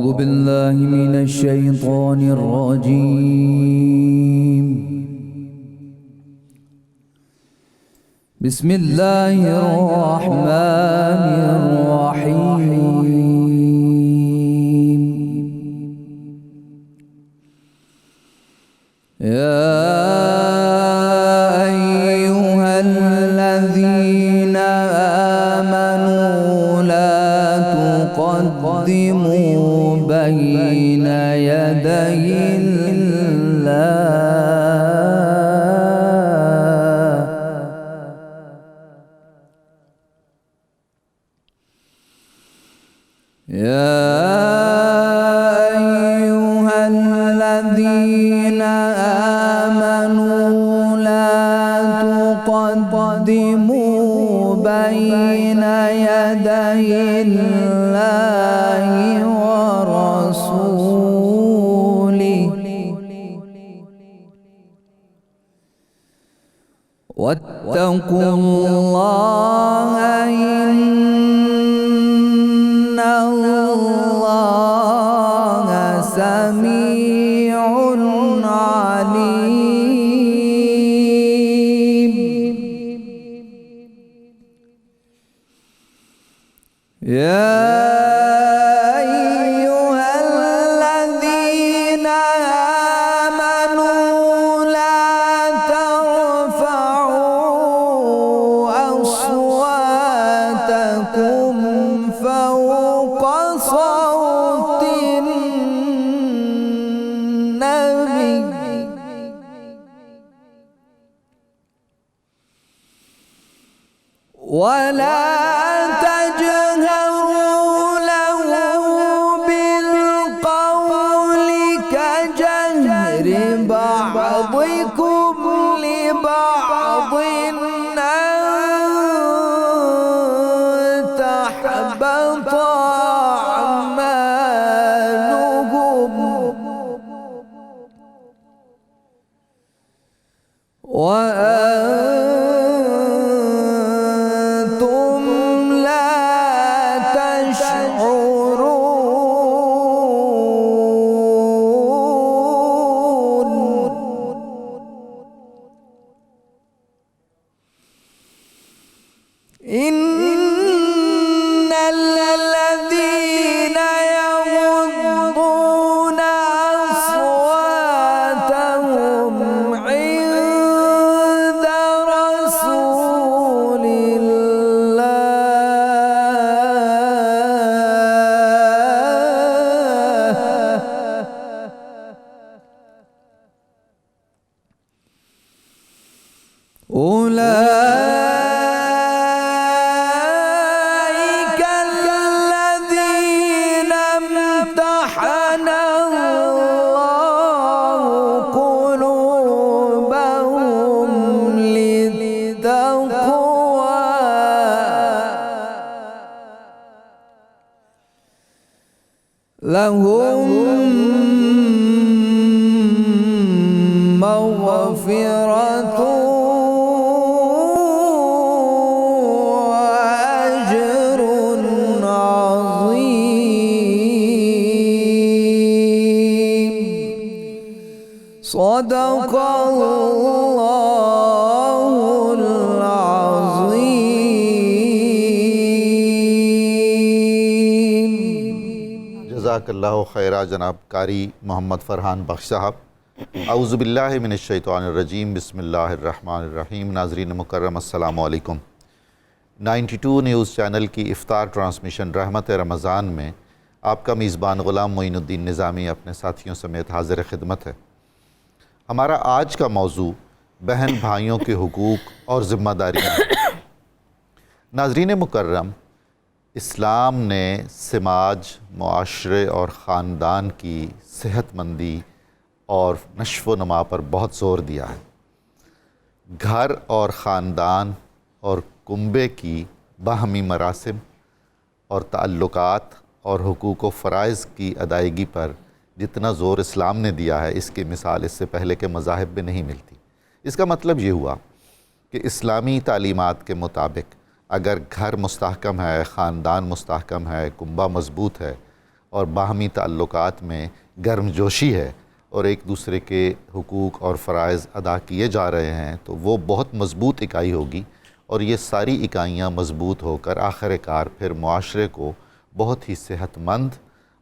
أعوذ بالله من الشيطان الرجيم. بسم الله الرحمن الرحيم. يا أيها الذين آمنوا لا تقدموا بين يدي يا أيها الذين آمنوا لا تقدموا بين يدي الله ورسوله واتقوا الله إن الله سميع عليم. يا أيها الذين آمنوا لا ترفعوا أصواتكم فوق صوت النبي ولا تجهروا له بالقول كجهر بعضكم لبعض أن تحبط أعمالكم وأنتم لا تشعرون. إن الذين يغضون أصواتهم عند رسول أولئك الذين امتحن الله قلوبهم للتقوى لهم مغفرة وأجر عظيم. صدق الله العظيم. جزاک اللہ خیرہ جناب قاری محمد فرحان بخش صاحب. اعوذ باللہ من الشیطان الرجیم. بسم اللہ الرحمن الرحیم. ناظرین مکرم السلام علیکم. 92 نیوز چینل کی افطار ٹرانسمیشن رحمت رمضان میں آپ کا میزبان غلام معین الدین نظامی اپنے ساتھیوں سمیت حاضر خدمت ہے. ہمارا آج کا موضوع بہن بھائیوں کے حقوق اور ذمہ داریاں. ناظرین مکرم، اسلام نے سماج، معاشرے اور خاندان کی صحت مندی اور نشو و نما پر بہت زور دیا ہے. گھر اور خاندان اور کنبے کی باہمی مراسم اور تعلقات اور حقوق و فرائض کی ادائیگی پر جتنا زور اسلام نے دیا ہے، اس کی مثال اس سے پہلے کے مذاہب میں نہیں ملتی. اس کا مطلب یہ ہوا کہ اسلامی تعلیمات کے مطابق اگر گھر مستحکم ہے، خاندان مستحکم ہے، کنبہ مضبوط ہے اور باہمی تعلقات میں گرم جوشی ہے اور ایک دوسرے کے حقوق اور فرائض ادا کیے جا رہے ہیں تو وہ بہت مضبوط اکائی ہوگی، اور یہ ساری اکائیاں مضبوط ہو کر آخر کار پھر معاشرے کو بہت ہی صحت مند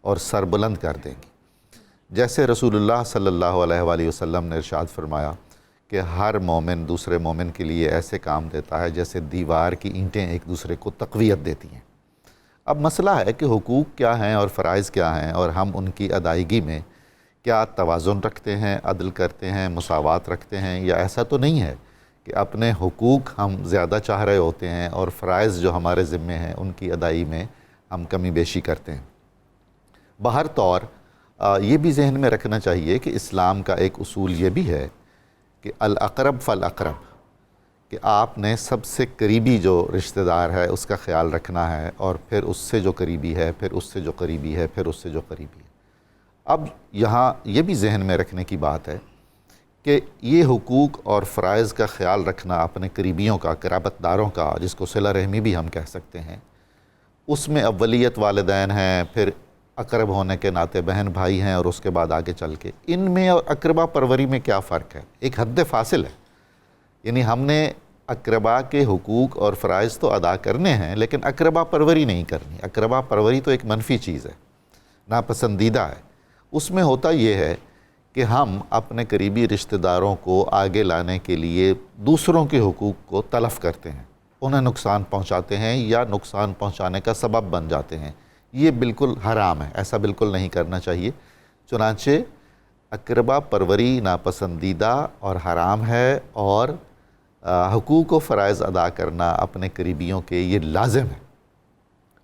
اور سربلند کر دیں گی۔ جیسے رسول اللہ صلی اللہ علیہ وآلہ وسلم نے ارشاد فرمایا کہ ہر مومن دوسرے مومن کے لیے ایسے کام دیتا ہے جیسے دیوار کی اینٹیں ایک دوسرے کو تقویت دیتی ہیں۔ اب مسئلہ ہے کہ حقوق کیا ہیں اور فرائض کیا ہیں، اور ہم ان کی ادائیگی میں کیا توازن رکھتے ہیں، عدل کرتے ہیں، مساوات رکھتے ہیں، یا ایسا تو نہیں ہے کہ اپنے حقوق ہم زیادہ چاہ رہے ہوتے ہیں اور فرائض جو ہمارے ذمے ہیں ان کی ادائی میں ہم کمی بیشی کرتے ہیں۔ بہر طور یہ بھی ذہن میں رکھنا چاہیے کہ اسلام کا ایک اصول یہ بھی ہے کہ الاقرب فالاقرب، کہ آپ نے سب سے قریبی جو رشتہ دار ہے اس کا خیال رکھنا ہے، اور پھر اس سے جو قریبی ہے، پھر اس سے جو قریبی ہے، پھر اس سے جو قریبی ہے۔ اب یہاں یہ بھی ذہن میں رکھنے کی بات ہے کہ یہ حقوق اور فرائض کا خیال رکھنا اپنے قریبیوں کا، قرابت داروں کا، جس کو صلہ رحمی بھی ہم کہہ سکتے ہیں، اس میں اولیت والدین ہیں، پھر اقرب ہونے کے ناطے بہن بھائی ہیں، اور اس کے بعد آگے چل کے ان میں اور اقربا پروری میں کیا فرق ہے؟ ایک حد فاصل ہے، یعنی ہم نے اقربا کے حقوق اور فرائض تو ادا کرنے ہیں لیکن اقربا پروری نہیں کرنی۔ اقربا پروری تو ایک منفی چیز ہے، ناپسندیدہ ہے۔ اس میں ہوتا یہ ہے کہ ہم اپنے قریبی رشتہ داروں کو آگے لانے کے لیے دوسروں کے حقوق کو تلف کرتے ہیں، انہیں نقصان پہنچاتے ہیں یا نقصان پہنچانے کا سبب بن جاتے ہیں۔ یہ بالکل حرام ہے، ایسا بالکل نہیں کرنا چاہیے۔ چنانچہ اقربا پروری ناپسندیدہ اور حرام ہے، اور حقوق و فرائض ادا کرنا اپنے قریبیوں کے یہ لازم ہے۔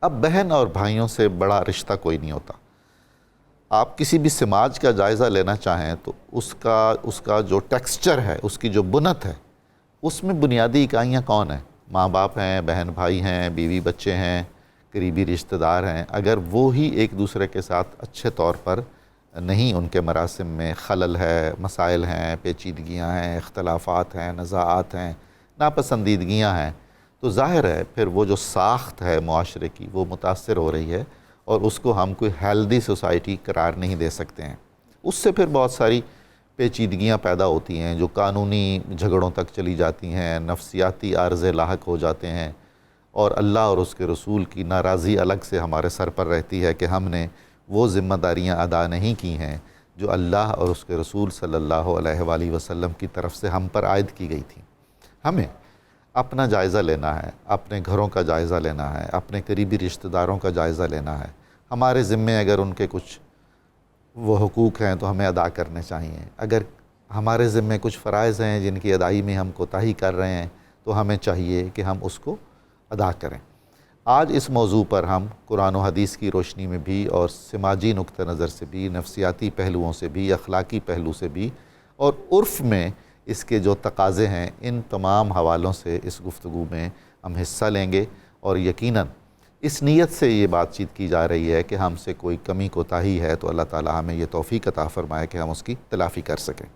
اب بہن اور بھائیوں سے بڑا رشتہ کوئی نہیں ہوتا۔ آپ کسی بھی سماج کا جائزہ لینا چاہیں تو اس کا جو ٹیکسچر ہے، اس کی جو بنت ہے، اس میں بنیادی اکائیاں کون ہیں؟ ماں باپ ہیں، بہن بھائی ہیں، بیوی بچے ہیں، قریبی رشتہ دار ہیں۔ اگر وہ ہی ایک دوسرے کے ساتھ اچھے طور پر نہیں، ان کے مراسم میں خلل ہے، مسائل ہیں، پیچیدگیاں ہیں، اختلافات ہیں، نزاعات ہیں، ناپسندیدگیاں ہیں، تو ظاہر ہے پھر وہ جو ساخت ہے معاشرے کی وہ متاثر ہو رہی ہے، اور اس کو ہم کوئی ہیلدی سوسائٹی قرار نہیں دے سکتے ہیں۔ اس سے پھر بہت ساری پیچیدگیاں پیدا ہوتی ہیں جو قانونی جھگڑوں تک چلی جاتی ہیں، نفسیاتی عارضے لاحق ہو جاتے ہیں، اور اللہ اور اس کے رسول کی ناراضی الگ سے ہمارے سر پر رہتی ہے کہ ہم نے وہ ذمہ داریاں ادا نہیں کی ہیں جو اللہ اور اس کے رسول صلی اللہ علیہ وآلہ وسلم کی طرف سے ہم پر عائد کی گئی تھیں۔ ہمیں اپنا جائزہ لینا ہے، اپنے گھروں کا جائزہ لینا ہے، اپنے قریبی رشتہ داروں کا جائزہ لینا ہے۔ ہمارے ذمے اگر ان کے کچھ وہ حقوق ہیں تو ہمیں ادا کرنے چاہیے، اگر ہمارے ذمے کچھ فرائض ہیں جن کی ادائی میں ہم کوتاہی کر رہے ہیں تو ہمیں چاہیے کہ ہم اس کو ادا کریں۔ آج اس موضوع پر ہم قرآن و حدیث کی روشنی میں بھی اور سماجی نقطہ نظر سے بھی، نفسیاتی پہلوؤں سے بھی، اخلاقی پہلو سے بھی، اور عرف میں اس کے جو تقاضے ہیں، ان تمام حوالوں سے اس گفتگو میں ہم حصہ لیں گے، اور یقیناً اس نیت سے یہ بات چیت کی جا رہی ہے کہ ہم سے کوئی کمی کوتاہی ہے تو اللہ تعالی ہمیں یہ توفیق عطا فرمائے کہ ہم اس کی تلافی کر سکیں۔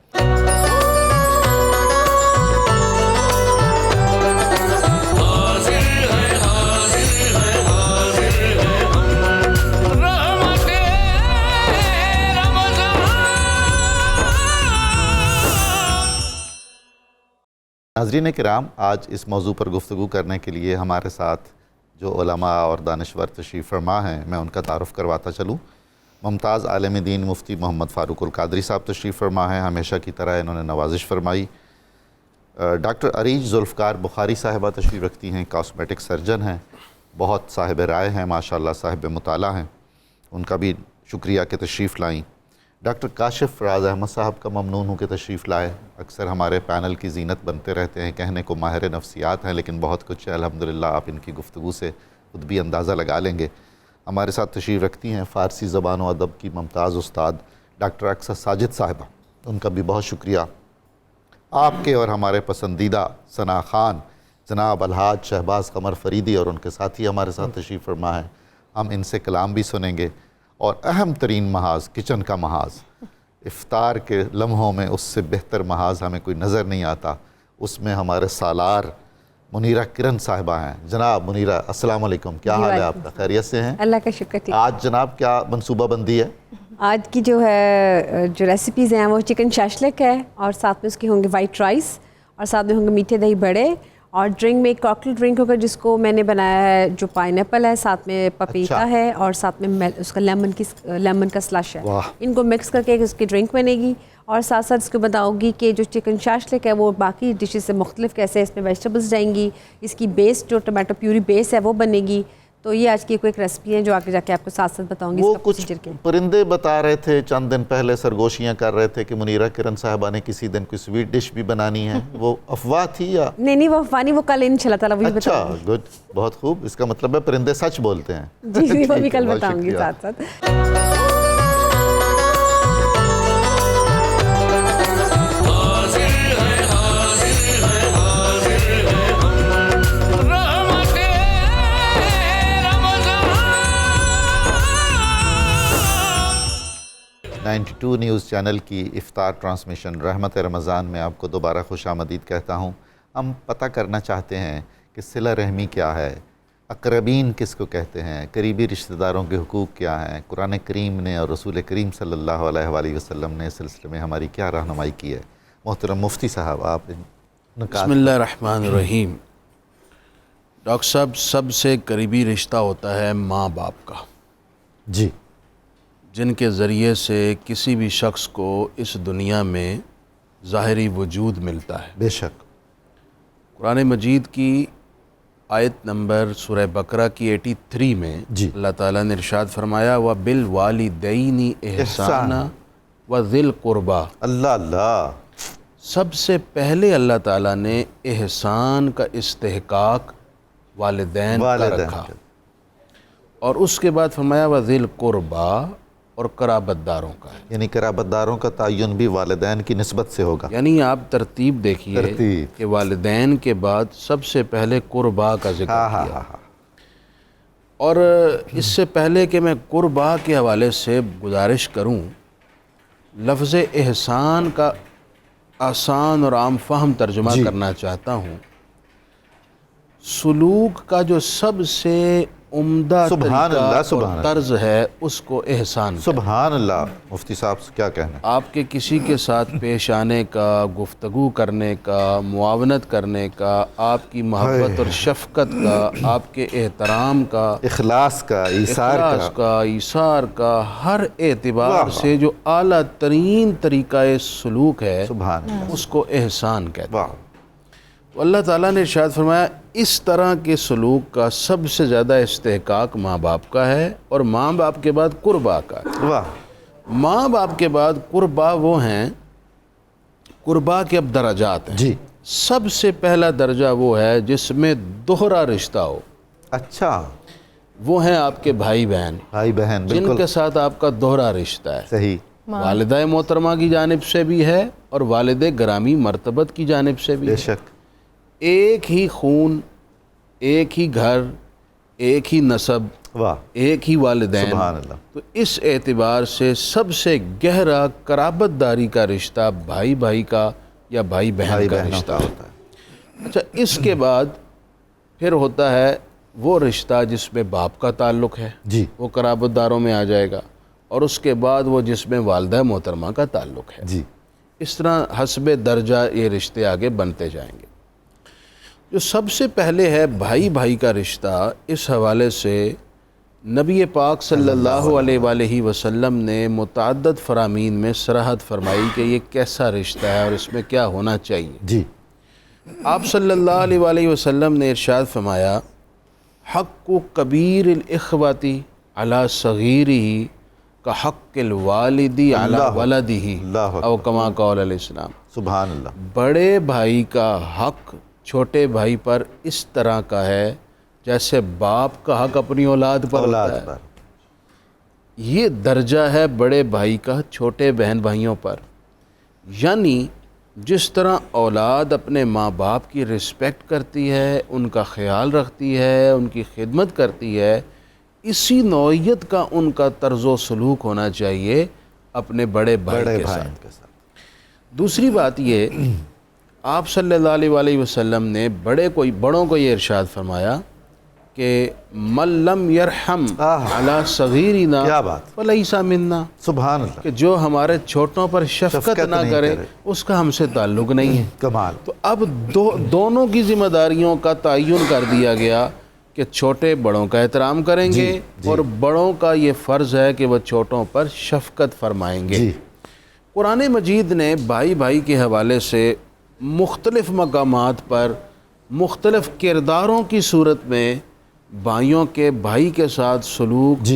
ناظرین کرام، آج اس موضوع پر گفتگو کرنے کے لیے ہمارے ساتھ جو علماء اور دانشور تشریف فرما ہیں، میں ان کا تعارف کرواتا چلوں۔ ممتاز عالم دین مفتی محمد فاروق القادری صاحب تشریف فرما ہیں، ہمیشہ کی طرح انہوں نے نوازش فرمائی۔ ڈاکٹر عریج ذوالفقار بخاری صاحبہ تشریف رکھتی ہیں، کاسمیٹک سرجن ہیں، بہت صاحب رائے ہیں، ماشاءاللہ صاحب مطالعہ ہیں، ان کا بھی شکریہ کہ تشریف لائیں۔ ڈاکٹر کاشف فراز احمد صاحب کا ممنون ہوں کہ تشریف لائے، اکثر ہمارے پینل کی زینت بنتے رہتے ہیں، کہنے کو ماہر نفسیات ہیں لیکن بہت کچھ ہے الحمدللہ، آپ ان کی گفتگو سے خود بھی اندازہ لگا لیں گے۔ ہمارے ساتھ تشریف رکھتی ہیں فارسی زبان و ادب کی ممتاز استاد ڈاکٹر اقصی ساجد صاحبہ، ان کا بھی بہت شکریہ۔ آپ کے اور ہمارے پسندیدہ ثناء خان جناب الحاج شہباز قمر فریدی اور ان کے ساتھی ہمارے ساتھ تشریف فرما ہیں، ہم ان سے کلام بھی سنیں گے، اور اہم ترین محاذ کچن کا محاذ، افطار کے لمحوں میں اس سے بہتر محاذ ہمیں کوئی نظر نہیں آتا، اس میں ہمارے سالار منیرہ کرن صاحبہ ہیں. جناب منیرہ السلام علیکم، کیا حال ہے آپ کا؟ خیریت سے ہیں؟ اللہ کا شکر. ٹھیک. آج جناب کیا منصوبہ بندی ہے؟ آج کی جو ہے جو ریسیپیز ہیں وہ چکن شاشلک ہے، اور ساتھ میں اس کے ہوں گے وائٹ رائس، اور ساتھ میں ہوں گے میٹھے دہی بڑے، اور ڈرنک میں ایک کاکٹیل ڈرنک ہوگا جس کو میں نے بنایا ہے جو پائن ایپل ہے، ساتھ میں پپیتا ہے، اور ساتھ میں اس کا لیمن کا سلش ہے. ان کو مکس کر کے اس کی ڈرنک بنے گی، اور ساتھ ساتھ اس کو بتاؤں گی کہ جو چکن شاشلک ہے وہ باقی ڈشز سے مختلف کیسے اس میں ویجیٹیبلس جائیں گی، اس کی بیس جو ٹومیٹو پیوری بیس ہے وہ بنے گی. تو یہ آج کی کوئی ایک ریسپی ہے جو آگے جا کے آپ کو ساتھ ساتھ بتاؤں گی. وہ کچھ پرندے بتا رہے تھے چند دن پہلے، سرگوشیاں کر رہے تھے کہ منیرہ کرن صاحبہ نے کسی دن کوئی سویٹ ڈش بھی بنانی ہے. وہ افواہ تھی یا نہیں وہ افواہ نہیں، وہ کل انشاءاللہ تعالیٰ وہی بتاؤں گی. اچھا گڈ، بہت خوب. اس کا مطلب ہے پرندے سچ بولتے ہیں. جی وہ بھی کل بتاؤں گی ساتھ ساتھ. ٹو نیوز چینل کی افطار ٹرانسمیشن رحمت رمضان میں آپ کو دوبارہ خوش آمدید کہتا ہوں. ہم پتہ کرنا چاہتے ہیں کہ صلہ رحمی کیا ہے، اقربین کس کو کہتے ہیں، قریبی رشتہ داروں کے حقوق کیا ہیں. قرآن کریم نے اور رسول کریم صلی اللہ علیہ وآلہ وسلم نے اس سلسلے میں ہماری کیا رہنمائی کی ہے. محترم مفتی صاحب آپ بسم اللہ الرحمن الرحیم. ڈاکٹر صاحب، سب سے قریبی رشتہ ہوتا ہے ماں باپ کا، جی، جن کے ذریعے سے کسی بھی شخص کو اس دنیا میں ظاہری وجود ملتا ہے. بے شک. قرآن مجید کی آیت نمبر سورہ بقرہ کی 83 میں جی اللہ تعالیٰ نے ارشاد فرمایا وَبِالْوَالِدَيْنِ إِحْسَانًا وَذِي الْقُرْبَى. اللہ اللہ. سب سے پہلے اللہ تعالیٰ نے احسان کا استحقاق والدین کا رکھا، اور اس کے بعد فرمایا وَذِي الْقُرْبَى، اور قرابت داروں کا ہے. یعنی قرابت داروں کا تعین بھی والدین کی نسبت سے ہوگا. یعنی آپ ترتیب دیکھیے کہ والدین کے بعد سب سے پہلے قربا کا ذکر کیا. اور اس سے پہلے کہ میں قربا کے حوالے سے گزارش کروں، لفظ احسان کا آسان اور عام فہم ترجمہ کرنا چاہتا ہوں. سلوک کا جو سب سے عمدہ طریقہ اور طرز ہے اس کو احسان. سبحان اللہ. مفتی صاحب کیا کہنا ہے؟ آپ کے کسی کے ساتھ پیش آنے کا، گفتگو کرنے کا، معاونت کرنے کا، آپ کی محبت اور شفقت کا، آپ کے احترام کا، اخلاص کا، ایثار کا، ہر اعتبار سے جو اعلیٰ ترین طریقہ سلوک ہے اس کو احسان کہتے ہیں. اللہ تعالیٰ نے ارشاد فرمایا اس طرح کے سلوک کا سب سے زیادہ استحقاق ماں باپ کا ہے، اور ماں باپ کے بعد قربا کا ہے. ماں باپ کے بعد قربا وہ ہیں، قربا کے اب درجات ہیں. جی. سب سے پہلا درجہ وہ ہے جس میں دوہرا رشتہ ہو. اچھا. وہ ہیں آپ کے بھائی بہن، جن کے ساتھ آپ کا دوہرا رشتہ ہے. صحیح. والدہ محترمہ کی جانب سے بھی ہے اور والد گرامی مرتبت کی جانب سے بھی. بے شک. ایک ہی خون، ایک ہی گھر، ایک ہی نسب، ایک ہی والدین. سبحان اللہ. تو اس اعتبار سے سب سے گہرا قرابت داری کا رشتہ بھائی کا یا بھائی بہن کا رشتہ ہوتا ہے. اچھا، اس کے بعد پھر ہوتا ہے وہ رشتہ جس میں باپ کا تعلق ہے، جی، وہ قرابت داروں میں آ جائے گا. اور اس کے بعد وہ جس میں والدہ محترمہ کا تعلق ہے. جی. اس طرح حسب درجہ یہ رشتے آگے بنتے جائیں گے. جو سب سے پہلے ہے بھائی کا رشتہ، اس حوالے سے نبی پاک صلی اللہ علیہ وآلہ وسلم نے متعدد فرامین میں صراحت فرمائی کہ یہ کیسا رشتہ ہے اور اس میں کیا ہونا چاہیے. جی. آپ صلی اللہ علیہ وآلہ وسلم نے ارشاد فرمایا حق کبیر الاخوتی علی صغیرہ کا حق الوالدی علی ولدہ او کما قال علیہ السلام. سبحان اللہ. بڑے بھائی کا حق چھوٹے بھائی پر اس طرح کا ہے جیسے باپ کا حق اپنی اولاد پر ہوتا ہے. یہ درجہ ہے بڑے بھائی کا چھوٹے بہن بھائیوں پر. یعنی جس طرح اولاد اپنے ماں باپ کی رسپیکٹ کرتی ہے، ان کا خیال رکھتی ہے، ان کی خدمت کرتی ہے، اسی نوعیت کا ان کا طرز و سلوک ہونا چاہیے اپنے بڑے بھائی کے ساتھ. دوسری بات یہ آپ صلی اللہ علیہ وسلم نے بڑوں کو یہ ارشاد فرمایا کہ من لم یرحم علی صغیرنا کیا بات، فلیس منا، سبحان اللہ، کہ جو ہمارے چھوٹوں پر شفقت نہ نہیں کرے اس کا ہم سے تعلق نہیں ہے۔ کمال۔ تو اب دونوں کی ذمہ داریوں کا تعین کر دیا گیا کہ چھوٹے بڑوں کا احترام کریں گے اور بڑوں کا یہ فرض ہے کہ وہ چھوٹوں پر شفقت فرمائیں گے۔ قرآن مجید نے بھائی بھائی کے حوالے سے مختلف مقامات پر مختلف کرداروں کی صورت میں بھائیوں کے بھائی کے ساتھ سلوک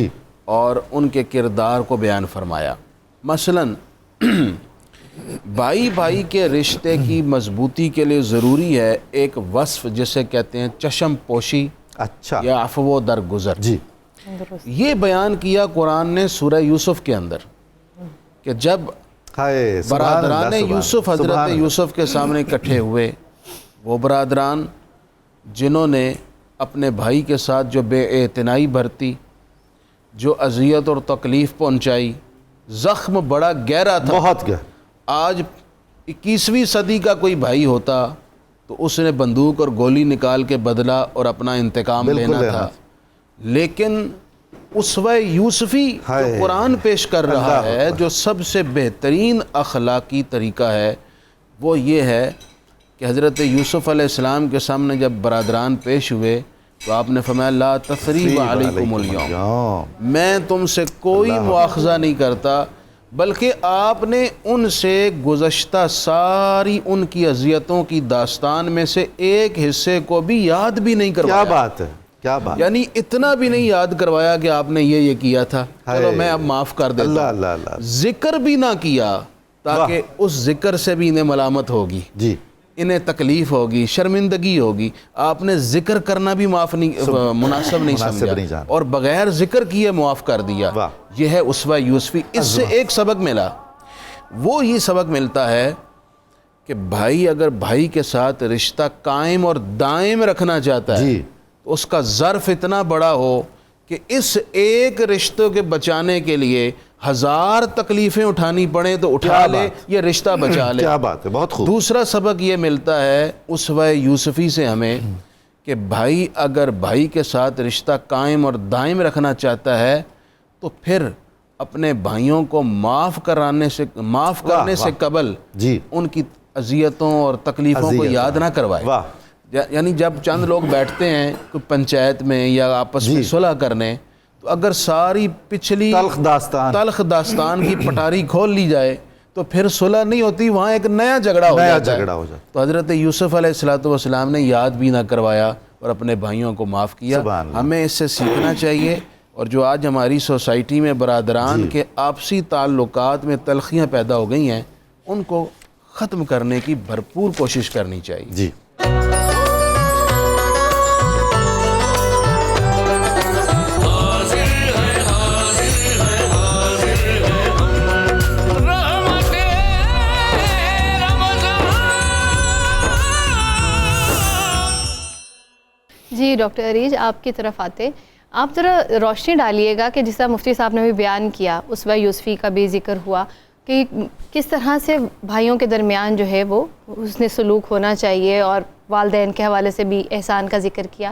اور ان کے کردار کو بیان فرمایا۔ مثلاً بھائی بھائی کے رشتے کی مضبوطی کے لیے ضروری ہے ایک وصف جسے کہتے ہیں چشم پوشی اچھا یا عفو و درگزر۔ یہ بیان کیا قرآن نے سورہ یوسف کے اندر کہ جب برادران یوسف حضرت یوسف کے سامنے اکٹھے ہوئے، وہ برادران جنہوں نے اپنے بھائی کے ساتھ جو بے اعتنائی برتی، جو اذیت اور تکلیف پہنچائی، زخم بڑا گہرا تھا، بہت گہرا۔ آج 21ویں صدی کا کوئی بھائی ہوتا تو اس نے بندوق اور گولی نکال کے بدلہ اور اپنا انتقام لینا تھا، لیکن اسوہ یوسفی جو قرآن پیش کر رہا ہے، جو سب سے بہترین اخلاقی طریقہ ہے، وہ یہ ہے کہ حضرت یوسف علیہ السلام کے سامنے جب برادران پیش ہوئے تو آپ نے فرمایا لا تثریب علیکم اليوم، میں تم سے کوئی مواخذہ نہیں کرتا، بلکہ آپ نے ان سے گزشتہ ساری ان کی اذیتوں کی داستان میں سے ایک حصے کو بھی یاد بھی نہیں کروایا۔ کیا بات ہے، کیا بات، یعنی اتنا بھی نہیں یاد کروایا کہ آپ نے یہ کیا تھا، چلو میں اب معاف کر دیتا ہوں، ذکر بھی نہ کیا تاکہ اس ذکر سے بھی انہیں ملامت ہوگی، انہیں تکلیف ہوگی، شرمندگی ہوگی، آپ نے ذکر کرنا بھی مناسب نہیں سمجھا اور بغیر ذکر کیے معاف کر دیا۔ یہ ہے اسوہ یوسفی۔ اس سے ایک سبق ملا، وہ یہ سبق ملتا ہے کہ بھائی اگر بھائی کے ساتھ رشتہ قائم اور دائم رکھنا چاہتا ہے تو اس کا ظرف اتنا بڑا ہو کہ اس ایک رشتوں کے بچانے کے لیے 1000 تکلیفیں اٹھانی پڑیں تو اٹھا لے، یہ رشتہ بچا لے۔ کیا بات ہے، بہت خوب۔ دوسرا سبق یہ ملتا ہے اسوہ یوسفی سے ہمیں کہ بھائی اگر بھائی کے ساتھ رشتہ قائم اور دائم رکھنا چاہتا ہے تو پھر اپنے بھائیوں کو معاف کرنے سے قبل ان کی اذیتوں اور تکلیفوں کو یاد نہ کروائے۔ یعنی جب چند لوگ بیٹھتے ہیں کوئی پنچایت میں یا آپس میں صلح کرنے، تو اگر ساری پچھلی تلخ داستان کی پٹاری کھول لی جائے تو پھر صلح نہیں ہوتی، وہاں ایک نیا جھگڑا ہو جاتا ہے۔ تو حضرت یوسف علیہ السلام نے یاد بھی نہ کروایا اور اپنے بھائیوں کو معاف کیا۔ ہمیں اس سے سیکھنا چاہیے، اور جو آج ہماری سوسائٹی میں برادران کے آپسی تعلقات میں تلخیاں پیدا ہو گئی ہیں، ان کو ختم کرنے کی بھرپور کوشش کرنی چاہیے۔ جی ڈاکٹر عریج، آپ کی طرف آتے، آپ ذرا روشنی ڈالیے گا کہ جس طرح مفتی صاحب نے بھی بیان کیا، اسوہ یوسفی کا بھی ذکر ہوا کہ کس طرح سے بھائیوں کے درمیان جو ہے وہ حسن سلوک ہونا چاہیے، اور والدین کے حوالے سے بھی احسان کا ذکر کیا۔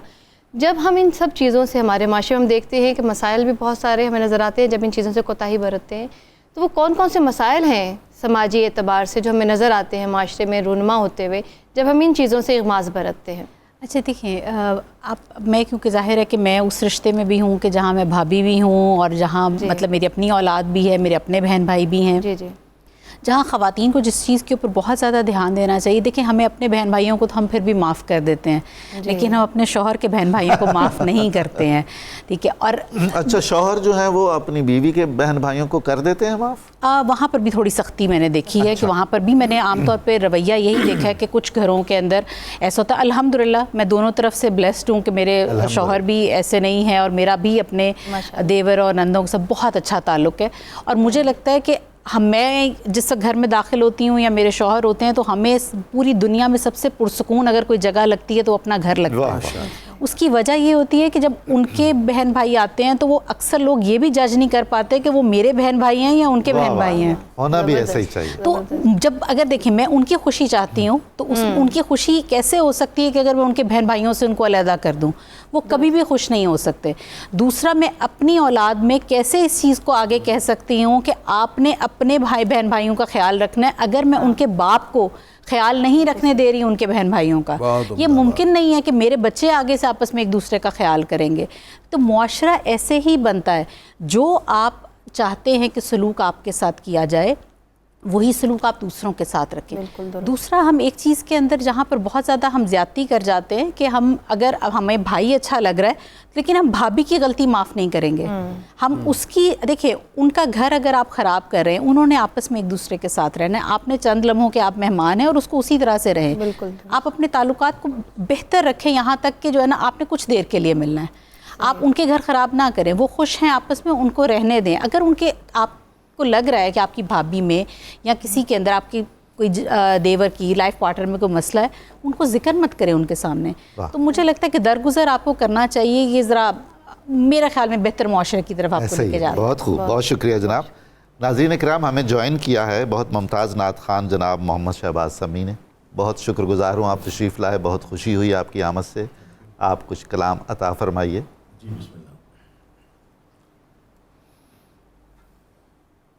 جب ہم ان سب چیزوں سے ہمارے معاشرے میں ہم دیکھتے ہیں کہ مسائل بھی بہت سارے ہمیں نظر آتے ہیں، جب ان چیزوں سے کوتاہی برتتے ہیں تو وہ کون کون سے مسائل ہیں سماجی اعتبار سے جو ہمیں نظر آتے ہیں معاشرے میں رونما ہوتے ہوئے جب ہم ان چیزوں سے اغماز برتتے ہیں؟ اچھا دیکھیں، میں کیونکہ ظاہر ہے کہ میں اس رشتے میں بھی ہوں کہ جہاں میں بھابھی بھی ہوں اور جہاں مطلب میری اپنی اولاد بھی ہے، میرے اپنے بہن بھائی بھی ہیں، جہاں خواتین کو جس چیز کے اوپر بہت زیادہ دھیان دینا چاہیے، دیکھیں ہمیں اپنے بہن بھائیوں کو تو ہم پھر بھی معاف کر دیتے ہیں، لیکن ہم اپنے شوہر کے بہن بھائیوں کو معاف نہیں کرتے ہیں، ٹھیک ہے؟ اور اچھا، شوہر جو ہیں وہ اپنی بیوی کے بہن بھائیوں کو کر دیتے ہیں معاف؟ وہاں پر بھی تھوڑی سختی میں نے دیکھی ہے کہ وہاں پر بھی میں نے عام طور پہ رویہ یہی دیکھا ہے کہ کچھ گھروں کے اندر ایسا ہوتا ہے۔ الحمدللہ میں دونوں طرف سے بلیسڈ ہوں کہ میرے شوہر بھی ایسے نہیں ہیں اور میرا بھی اپنے دیور اور نندوں کے ساتھ بہت اچھا تعلق ہے، اور مجھے لگتا ہے کہ میں جس گھر میں داخل ہوتی ہوں یا میرے شوہر ہوتے ہیں تو ہمیں پوری دنیا میں سب سے پرسکون اگر کوئی جگہ لگتی ہے تو اپنا گھر لگتا ہے، اس کی وجہ یہ ہوتی ہے کہ جب ان کے بہن بھائی آتے ہیں تو وہ اکثر لوگ یہ بھی جج نہیں کر پاتے کہ وہ میرے بہن بھائی ہیں یا ان کے بہن بھائی ہیں. ہونا بھی ایسا ہی چاہیے. تو جب اگر دیکھیں میں ان کی خوشی چاہتی ہوں تو ان کی خوشی کیسے ہو سکتی ہے کہ اگر میں ان کے بہن بھائیوں سے ان کو علیحدہ کر دوں؟ وہ کبھی بھی خوش نہیں ہو سکتے. دوسرا میں اپنی اولاد میں کیسے اس چیز کو آگے کہہ سکتی ہوں کہ آپ نے اپنے بہن بھائیوں کا خیال رکھنا ہے اگر میں ان کے باپ کو خیال نہیں رکھنے دے رہی ان کے بہن بھائیوں کا. یہ ممکن نہیں ہے کہ میرے بچے آگے سے آپس میں ایک دوسرے کا خیال کریں گے. تو معاشرہ ایسے ہی بنتا ہے. جو آپ چاہتے ہیں کہ سلوک آپ کے ساتھ کیا جائے وہی سلوک آپ دوسروں کے ساتھ رکھیں. دوسرا ہم ایک چیز کے اندر جہاں پر بہت زیادہ ہم زیادتی کر جاتے ہیں کہ ہم اگر ہمیں بھائی اچھا لگ رہا ہے لیکن ہم بھابھی کی غلطی معاف نہیں کریں گے. ہم اس کی دیکھیں ان کا گھر اگر آپ خراب کر رہے ہیں انہوں نے آپس میں ایک دوسرے کے ساتھ رہنا ہے. آپ نے چند لمحوں کے آپ مہمان ہیں اور اس کو اسی طرح سے رہیں. آپ اپنے تعلقات کو بہتر رکھیں یہاں تک کہ جو ہے نا آپ نے کچھ دیر کے لیے ملنا ہے. آپ ان کے گھر خراب نہ کریں. وہ خوش ہیں آپس میں ان کو رہنے دیں. اگر ان کے آپ کو لگ رہا ہے کہ آپ کی بھابھی میں یا کسی کے اندر آپ کی کوئی دیور کی لائف پارٹنر میں کوئی مسئلہ ہے ان کو ذکر مت کریں ان کے سامنے. تو مجھے لگتا ہے کہ درگزر آپ کو کرنا چاہیے. یہ ذرا میرا خیال میں بہتر معاشرے کی طرف آپ کو لے کے جاتا ہے. بہت خوب, بہت شکریہ جناب. ناظرین اکرام ہمیں جوائن کیا ہے بہت ممتاز نعت خوان جناب محمد شہباز سمیع نے. بہت شکر گزار ہوں آپ تشریف لائے. بہت خوشی ہوئی آپ کی آمد سے. آپ کچھ کلام عطا فرمائیے. جی بسم اللہ.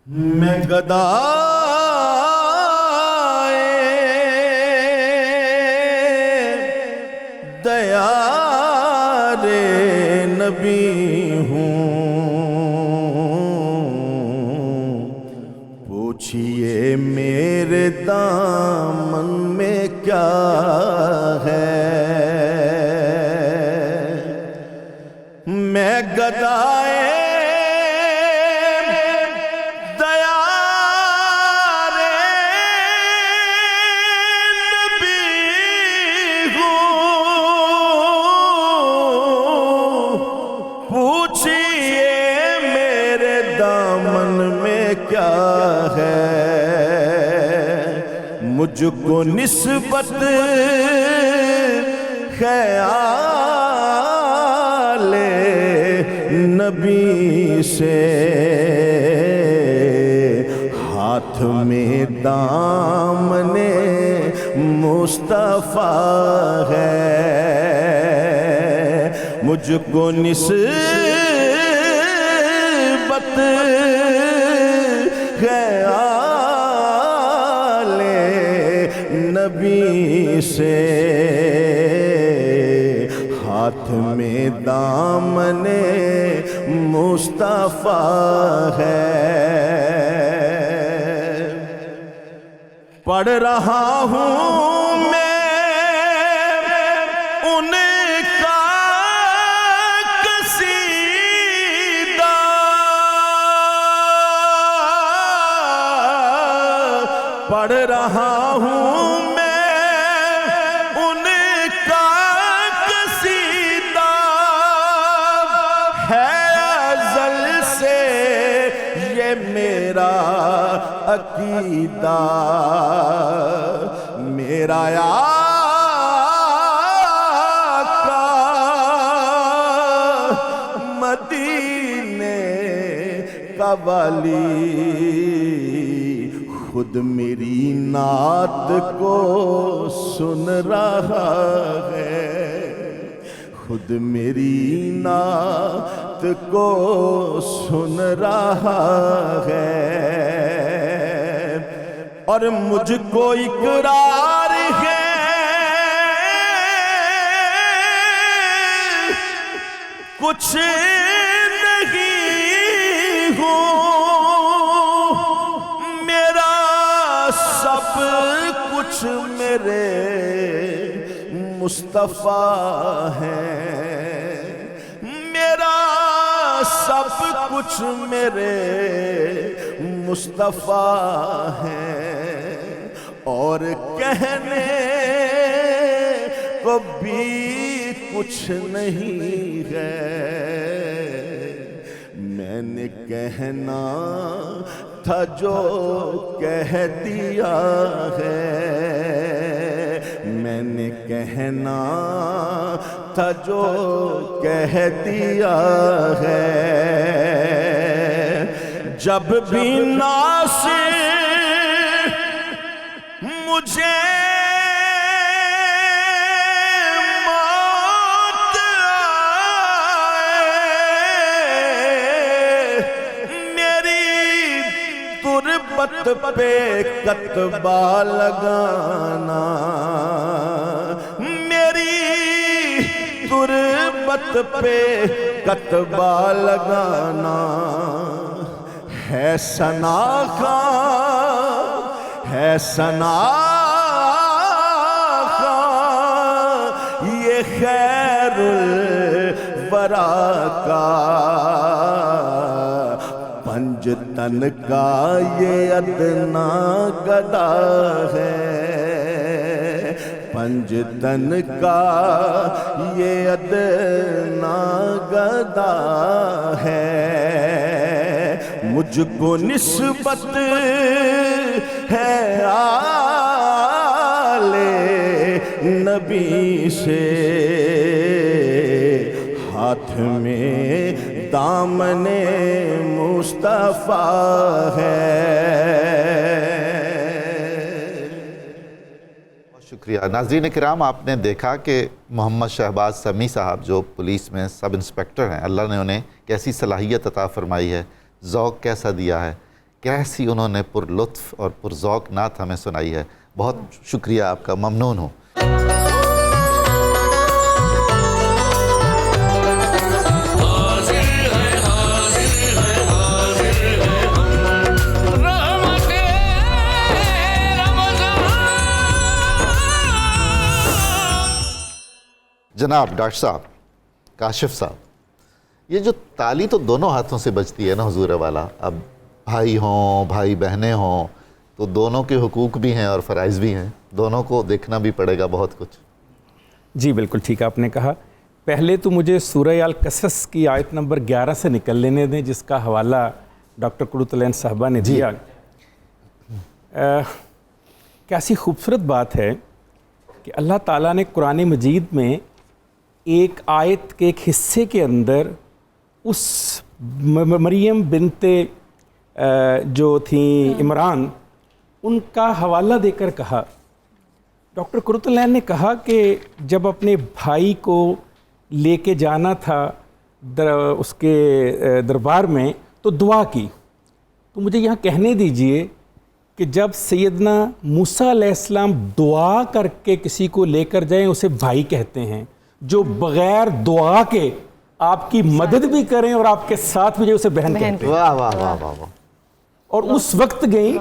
میں گدائے دیار نبی ہوں. پوچھئے میرے دامن میں کیا ہے. میں گدائے مجھ کو نسبت خیال نبی سے ہاتھ میں دامن مصطفیٰ ہے. مجھ کو نسبت خیال نبی سے ہاتھ میں دامن مصطفیٰ ہے. پڑھ رہا ہوں میں ان کا قصیدہ پڑھ رہا ہوں میں ان کا قصیدہ ہے ازل سے یہ میرا عقیدہ. میرا آقا مدینے کا والی خود میری نعت کو سن رہا ہے. خود میری نعت کو سن رہا ہے. اور مجھ کو اقرار ہے کچھ نہیں ہوں. میرا سب کچھ میرے مصطفیٰ ہے. میرا سب کچھ میرے مصطفیٰ ہے. اور کہنے کو بھی کچھ نہیں ہے. میں نے کہنا تھا جو کہہ دیا ہے. میں نے کہنا تھا جو کہہ دیا ہے، جب بھی ناصر مجھے موت آئے، میری تربت پہ کتبہ لگانا، میری تربت پہ کتبہ لگانا، ہے ثنا خاں، ہے ثنا خاں، یہ خیر الورا کا پنجتن کا یہ ادنا گدا ہے، پنجتن کا یہ ادنا گدا ہے، مجھ کو نسبت ہے آل نبی سے، ہاتھ میں دامن مصطفیٰ ہے۔ شکریہ۔ ناظرین کرام، آپ نے دیکھا کہ محمد شہباز سمیع صاحب جو پولیس میں سب انسپیکٹر ہیں، اللہ نے انہیں کیسی صلاحیت عطا فرمائی ہے، ذوق کیسا دیا ہے، کیسی انہوں نے پر لطف اور پر ذوق نعت ہمیں سنائی ہے۔ بہت شکریہ آپ کا، ممنون ہوں۔ جناب ڈاکٹر صاحب، کاشف صاحب، یہ جو تالی تو دونوں ہاتھوں سے بجتی ہے نا حضور والا، اب بھائی ہوں بھائی بہنیں ہوں تو دونوں کے حقوق بھی ہیں اور فرائض بھی ہیں، دونوں کو دیکھنا بھی پڑے گا بہت کچھ۔ جی بالکل ٹھیک آپ نے کہا۔ پہلے تو مجھے سورہ القصص کی آیت نمبر 11 سے نکل لینے دیں، جس کا حوالہ ڈاکٹر قرۃ العین صاحبہ نے دیا۔ کیسی خوبصورت بات ہے کہ اللہ تعالیٰ نے قرآن مجید میں ایک آیت کے ایک حصے کے اندر اس مریم بنت جو تھیں عمران، ان کا حوالہ دے کر کہا، ڈاکٹر قرۃ العین نے کہا کہ جب اپنے بھائی کو لے کے جانا تھا اس کے دربار میں تو دعا کی، تو مجھے یہاں کہنے دیجئے کہ جب سیدنا موسیٰ علیہ السلام دعا کر کے کسی کو لے کر جائیں اسے بھائی کہتے ہیں، جو بغیر دعا کے آپ کی مدد بھی کریں اور آپ کے ساتھ بھی جو اسے بہن کہتے ہیں۔ واہ واہ واہ واہ واہ۔ اور اس وقت گئی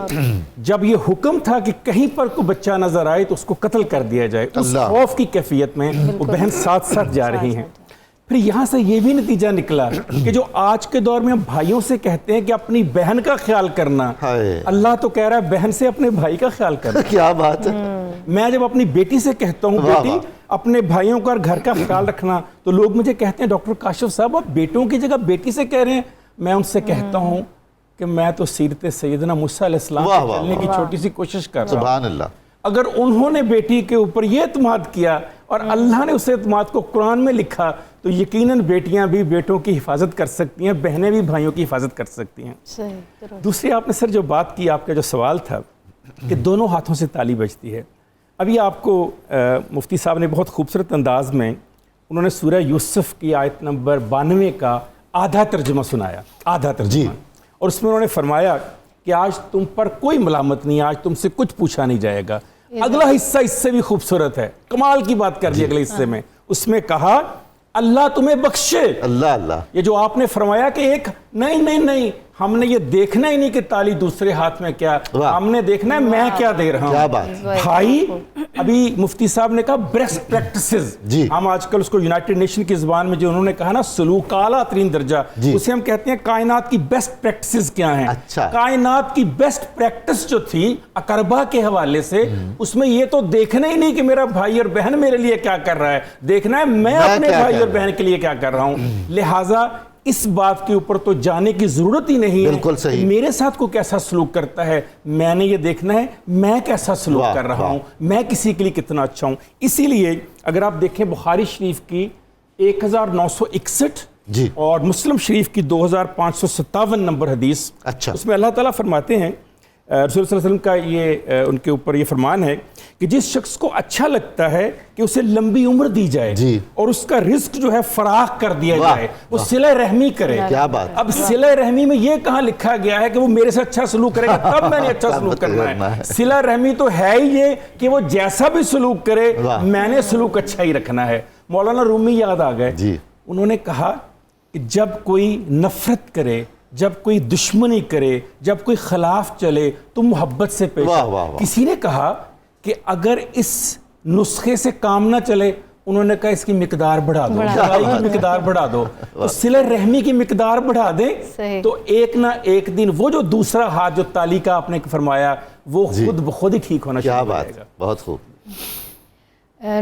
جب یہ حکم تھا کہ کہیں پر کوئی بچہ نظر آئے تو اس کو قتل کر دیا جائے، اس خوف کی کیفیت میں وہ بہن ساتھ ساتھ جا رہی ہیں۔ پھر یہاں سے یہ بھی نتیجہ نکلا کہ جو آج کے دور میں ہم بھائیوں سے کہتے ہیں کہ اپنی بہن کا خیال کرنا، اللہ تو کہہ رہا ہے بہن سے اپنے بھائی کا خیال کرنا۔ کیا بات ہے۔ میں جب اپنی بیٹی سے کہتا ہوں بیٹی اپنے بھائیوں کا اور گھر کا خیال رکھنا، تو لوگ مجھے کہتے ہیں ڈاکٹر کاشف صاحب آپ بیٹوں کی جگہ بیٹی سے کہہ رہے ہیں۔ میں ان سے کہتا ہوں کہ میں تو سیرت سیدنا موسیٰ علیہ السلام پہ چلنے کی چھوٹی سی کوشش کر رہا ہوں۔ سبحان اللہ۔ اگر انہوں نے بیٹی کے اوپر یہ اعتماد کیا اور اللہ نے اس اعتماد کو قرآن میں لکھا تو یقیناً بیٹیاں بھی بیٹوں کی حفاظت کر سکتی ہیں، بہنیں بھی بھائیوں کی حفاظت کر سکتی ہیں۔ دوسری آپ نے سر جو بات کی، آپ کا جو سوال تھا کہ دونوں ہاتھوں سے تالی بجتی ہے، ابھی آپ کو مفتی صاحب نے بہت خوبصورت انداز میں انہوں نے سورہ یوسف کی آیت نمبر 92 کا آدھا ترجمہ سنایا، آدھا ترجمہ، اور اس میں انہوں نے فرمایا کہ آج تم پر کوئی ملامت نہیں، آج تم سے کچھ پوچھا نہیں جائے گا۔ اگلا حصہ اس سے بھی خوبصورت ہے، کمال کی بات کر دی اگلے حصے میں، اس میں کہا اللہ تمہیں بخشے۔ اللہ اللہ، یہ جو آپ نے فرمایا کہ ایک نہیں ہم نے یہ دیکھنا ہی نہیں کہ تالی دوسرے ہاتھ میں کیا، ہم نے دیکھنا ہے میں کیا دے رہا ہوں۔ کیا بات بھائی، ابھی مفتی صاحب نے کہا بیسٹ پریکٹسز، ہم آج کل اس کو یونائٹڈ نیشن کی زبان میں جو انہوں نے کہا نا سلوک اعلیٰ ترین درجہ، اسے ہم کہتے ہیں کائنات کی بیسٹ پریکٹسز کیا ہیں۔ کائنات کی بیسٹ پریکٹس جو تھی اقربا کے حوالے سے، اس میں یہ تو دیکھنا ہی نہیں کہ میرا بھائی اور بہن میرے لیے کیا کر رہا ہے، دیکھنا ہے میں اپنے بھائی اور بہن کے لیے کیا کر رہا ہوں۔ لہٰذا اس بات کے اوپر تو جانے کی ضرورت ہی نہیں ہے بالکل صحیح. کہ میرے ساتھ کو کیسا سلوک کرتا ہے, میں نے یہ دیکھنا ہے میں کیسا سلوک کر رہا ہوں, میں کسی کے لیے کتنا اچھا ہوں. اسی لیے اگر آپ دیکھیں بخاری شریف کی 1961 جی اور مسلم شریف کی 2557 نمبر حدیث, اچھا, اس میں اللہ تعالیٰ فرماتے ہیں, رسول صلی اللہ علیہ وسلم کا یہ ان کے اوپر یہ فرمان ہے کہ جس شخص کو اچھا لگتا ہے کہ اسے لمبی عمر دی جائے جی, اور اس کا رزق جو ہے فراخ کر دیا جائے, وہ صلہ رحمی کرے. کیا بات. اب صلہ رحمی میں یہ کہاں لکھا گیا ہے کہ وہ میرے سے اچھا سلوک کرے گا تب میں نے اچھا سلوک کرنا ہے. صلہ رحمی تو ہے ہی یہ کہ وہ جیسا بھی سلوک کرے میں نے سلوک اچھا ہی رکھنا ہے. مولانا رومی یاد آ گئے جی, انہوں نے کہا کہ جب کوئی نفرت کرے, جب کوئی دشمنی کرے, جب کوئی خلاف چلے تو محبت سے پیش آؤ. کسی نے کہا کہ اگر اس نسخے سے کام نہ چلے, انہوں نے کہا اس کی مقدار بڑھا دو, برائی کی مقدار بڑھا دو. تو صلہ رحمی کی مقدار بڑھا دیں تو ایک نہ ایک دن وہ جو دوسرا ہاتھ جو تالی کا آپ نے فرمایا وہ خود بخود ہی ٹھیک ہونا شروع ہو جائے گا. بہت خوب.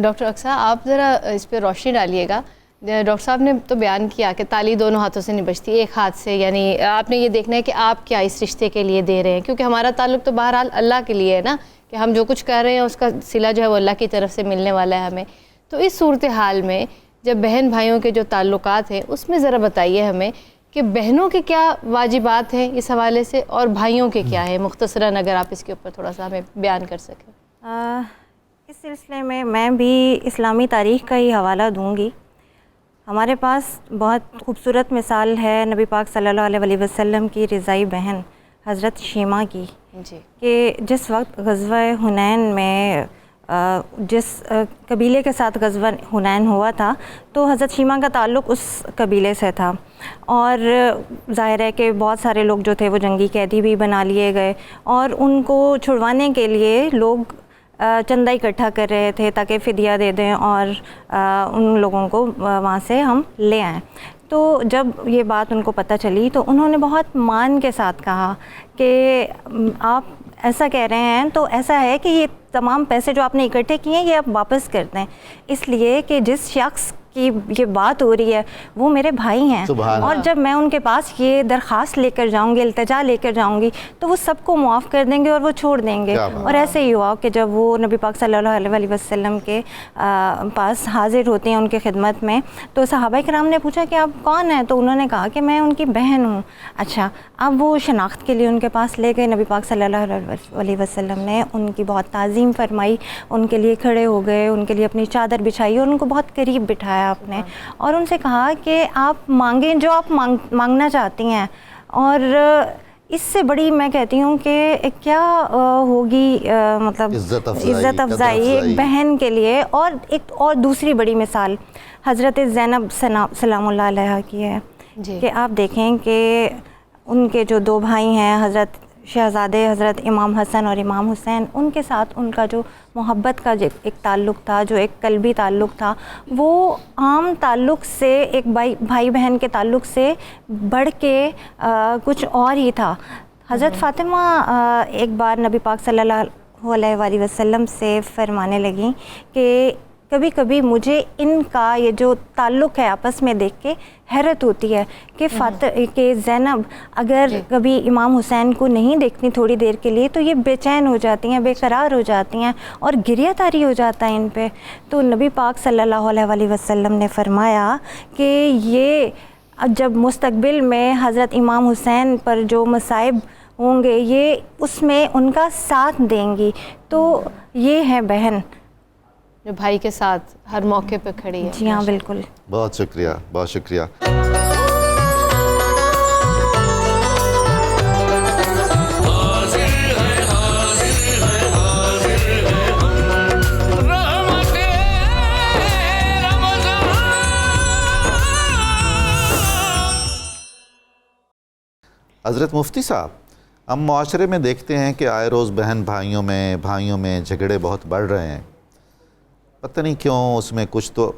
ڈاکٹر اقصیٰ آپ ذرا اس پہ روشنی ڈالیے گا. ڈاکٹر صاحب نے تو بیان کیا کہ تالی دونوں ہاتھوں سے نہیں بجتی, ایک ہاتھ سے, یعنی آپ نے یہ دیکھنا ہے کہ آپ کیا اس رشتے کے لیے دے رہے ہیں, کیونکہ ہمارا تعلق تو بہرحال اللہ کے لیے ہے نا, کہ ہم جو کچھ کر رہے ہیں اس کا صلہ جو ہے وہ اللہ کی طرف سے ملنے والا ہے ہمیں. تو اس صورتحال میں جب بہن بھائیوں کے جو تعلقات ہیں اس میں ذرا بتائیے ہمیں کہ بہنوں کے کیا واجبات ہیں اس حوالے سے اور بھائیوں کے کیا ہیں, مختصراً اگر آپ اس کے اوپر تھوڑا سا ہمیں بیان کر سکیں. اس سلسلے میں بھی اسلامی تاریخ کا ہی حوالہ دوں گی. ہمارے پاس بہت خوبصورت مثال ہے نبی پاک صلی اللہ علیہ وسلم کی رضائی بہن حضرت شیمہ کی, کہ جس وقت غزوہ حنین میں جس قبیلے کے ساتھ غزوہ حنین ہوا تھا تو حضرت شیمہ کا تعلق اس قبیلے سے تھا, اور ظاہر ہے کہ بہت سارے لوگ جو تھے وہ جنگی قیدی بھی بنا لیے گئے, اور ان کو چھڑوانے کے لیے لوگ چندہ اکٹھا کر رہے تھے تاکہ فدیہ دے دیں اور ان لوگوں کو وہاں سے ہم لے آئیں. تو جب یہ بات ان کو پتہ چلی تو انہوں نے بہت مان کے ساتھ کہا کہ آپ ایسا کہہ رہے ہیں تو ایسا ہے کہ یہ تمام پیسے جو آپ نے اکٹھے کیے ہیں یہ آپ واپس کر دیں, اس لیے کہ جس شخص کی یہ بات ہو رہی ہے وہ میرے بھائی ہیں, اور جب میں ان کے پاس یہ درخواست لے کر جاؤں گی, التجا لے کر جاؤں گی تو وہ سب کو معاف کر دیں گے اور وہ چھوڑ دیں گے. اور ایسے ہی ہوا کہ جب وہ نبی پاک صلی اللہ علیہ وسلم کے پاس حاضر ہوتے ہیں ان کی خدمت میں, تو صحابہ کرام نے پوچھا کہ آپ کون ہیں, تو انہوں نے کہا کہ میں ان کی بہن ہوں. اچھا, اب وہ شناخت کے لیے ان کے پاس لے گئے. نبی پاک صلی اللہ علیہ وسلم نے ان کی بہت تعظیم فرمائی, ان کے لیے کھڑے ہو گئے, ان کے لیے اپنی چادر بچھائی اور ان کو بہت قریب بٹھایا آپ نے, اور ان سے کہا کہ آپ مانگیں جو آپ مانگنا چاہتی ہیں. اور اس سے بڑی میں کہتی ہوں کہ کیا ہوگی مطلب عزت افزائی ایک بہن کے لیے. اور ایک اور دوسری بڑی مثال حضرت زینب سلام اللہ علیہ کی ہے کہ آپ دیکھیں کہ ان کے جو دو بھائی ہیں حضرت شہزادے حضرت امام حسن اور امام حسین, ان کے ساتھ ان کا جو محبت کا جو ایک تعلق تھا, جو ایک قلبی تعلق تھا, وہ عام تعلق سے ایک بھائی بہن کے تعلق سے بڑھ کے کچھ اور ہی تھا. حضرت فاطمہ ایک بار نبی پاک صلی اللہ علیہ وسلم سے فرمانے لگیں کہ کبھی کبھی مجھے ان کا یہ جو تعلق ہے آپس میں دیکھ کے حیرت ہوتی ہے کہ زینب اگر کبھی امام حسین کو نہیں دیکھتی تھوڑی دیر کے لیے تو یہ بے چین ہو جاتی ہیں, بے قرار ہو جاتی ہیں اور گریہ طاری ہو جاتا ہے ان پہ. تو نبی پاک صلی اللہ علیہ وسلم نے فرمایا کہ یہ جب مستقبل میں حضرت امام حسین پر جو مصائب ہوں گے یہ اس میں ان کا ساتھ دیں گی. تو یہ ہے بہن جو بھائی کے ساتھ ہر موقع پہ کھڑی ہے. جی ہاں بالکل. بہت شکریہ, بہت شکریہ. حضرت مفتی صاحب, ہم معاشرے میں دیکھتے ہیں کہ آئے روز بہن بھائیوں میں جھگڑے بہت بڑھ رہے ہیں. پتہ نہیں کیوں, اس میں کچھ تو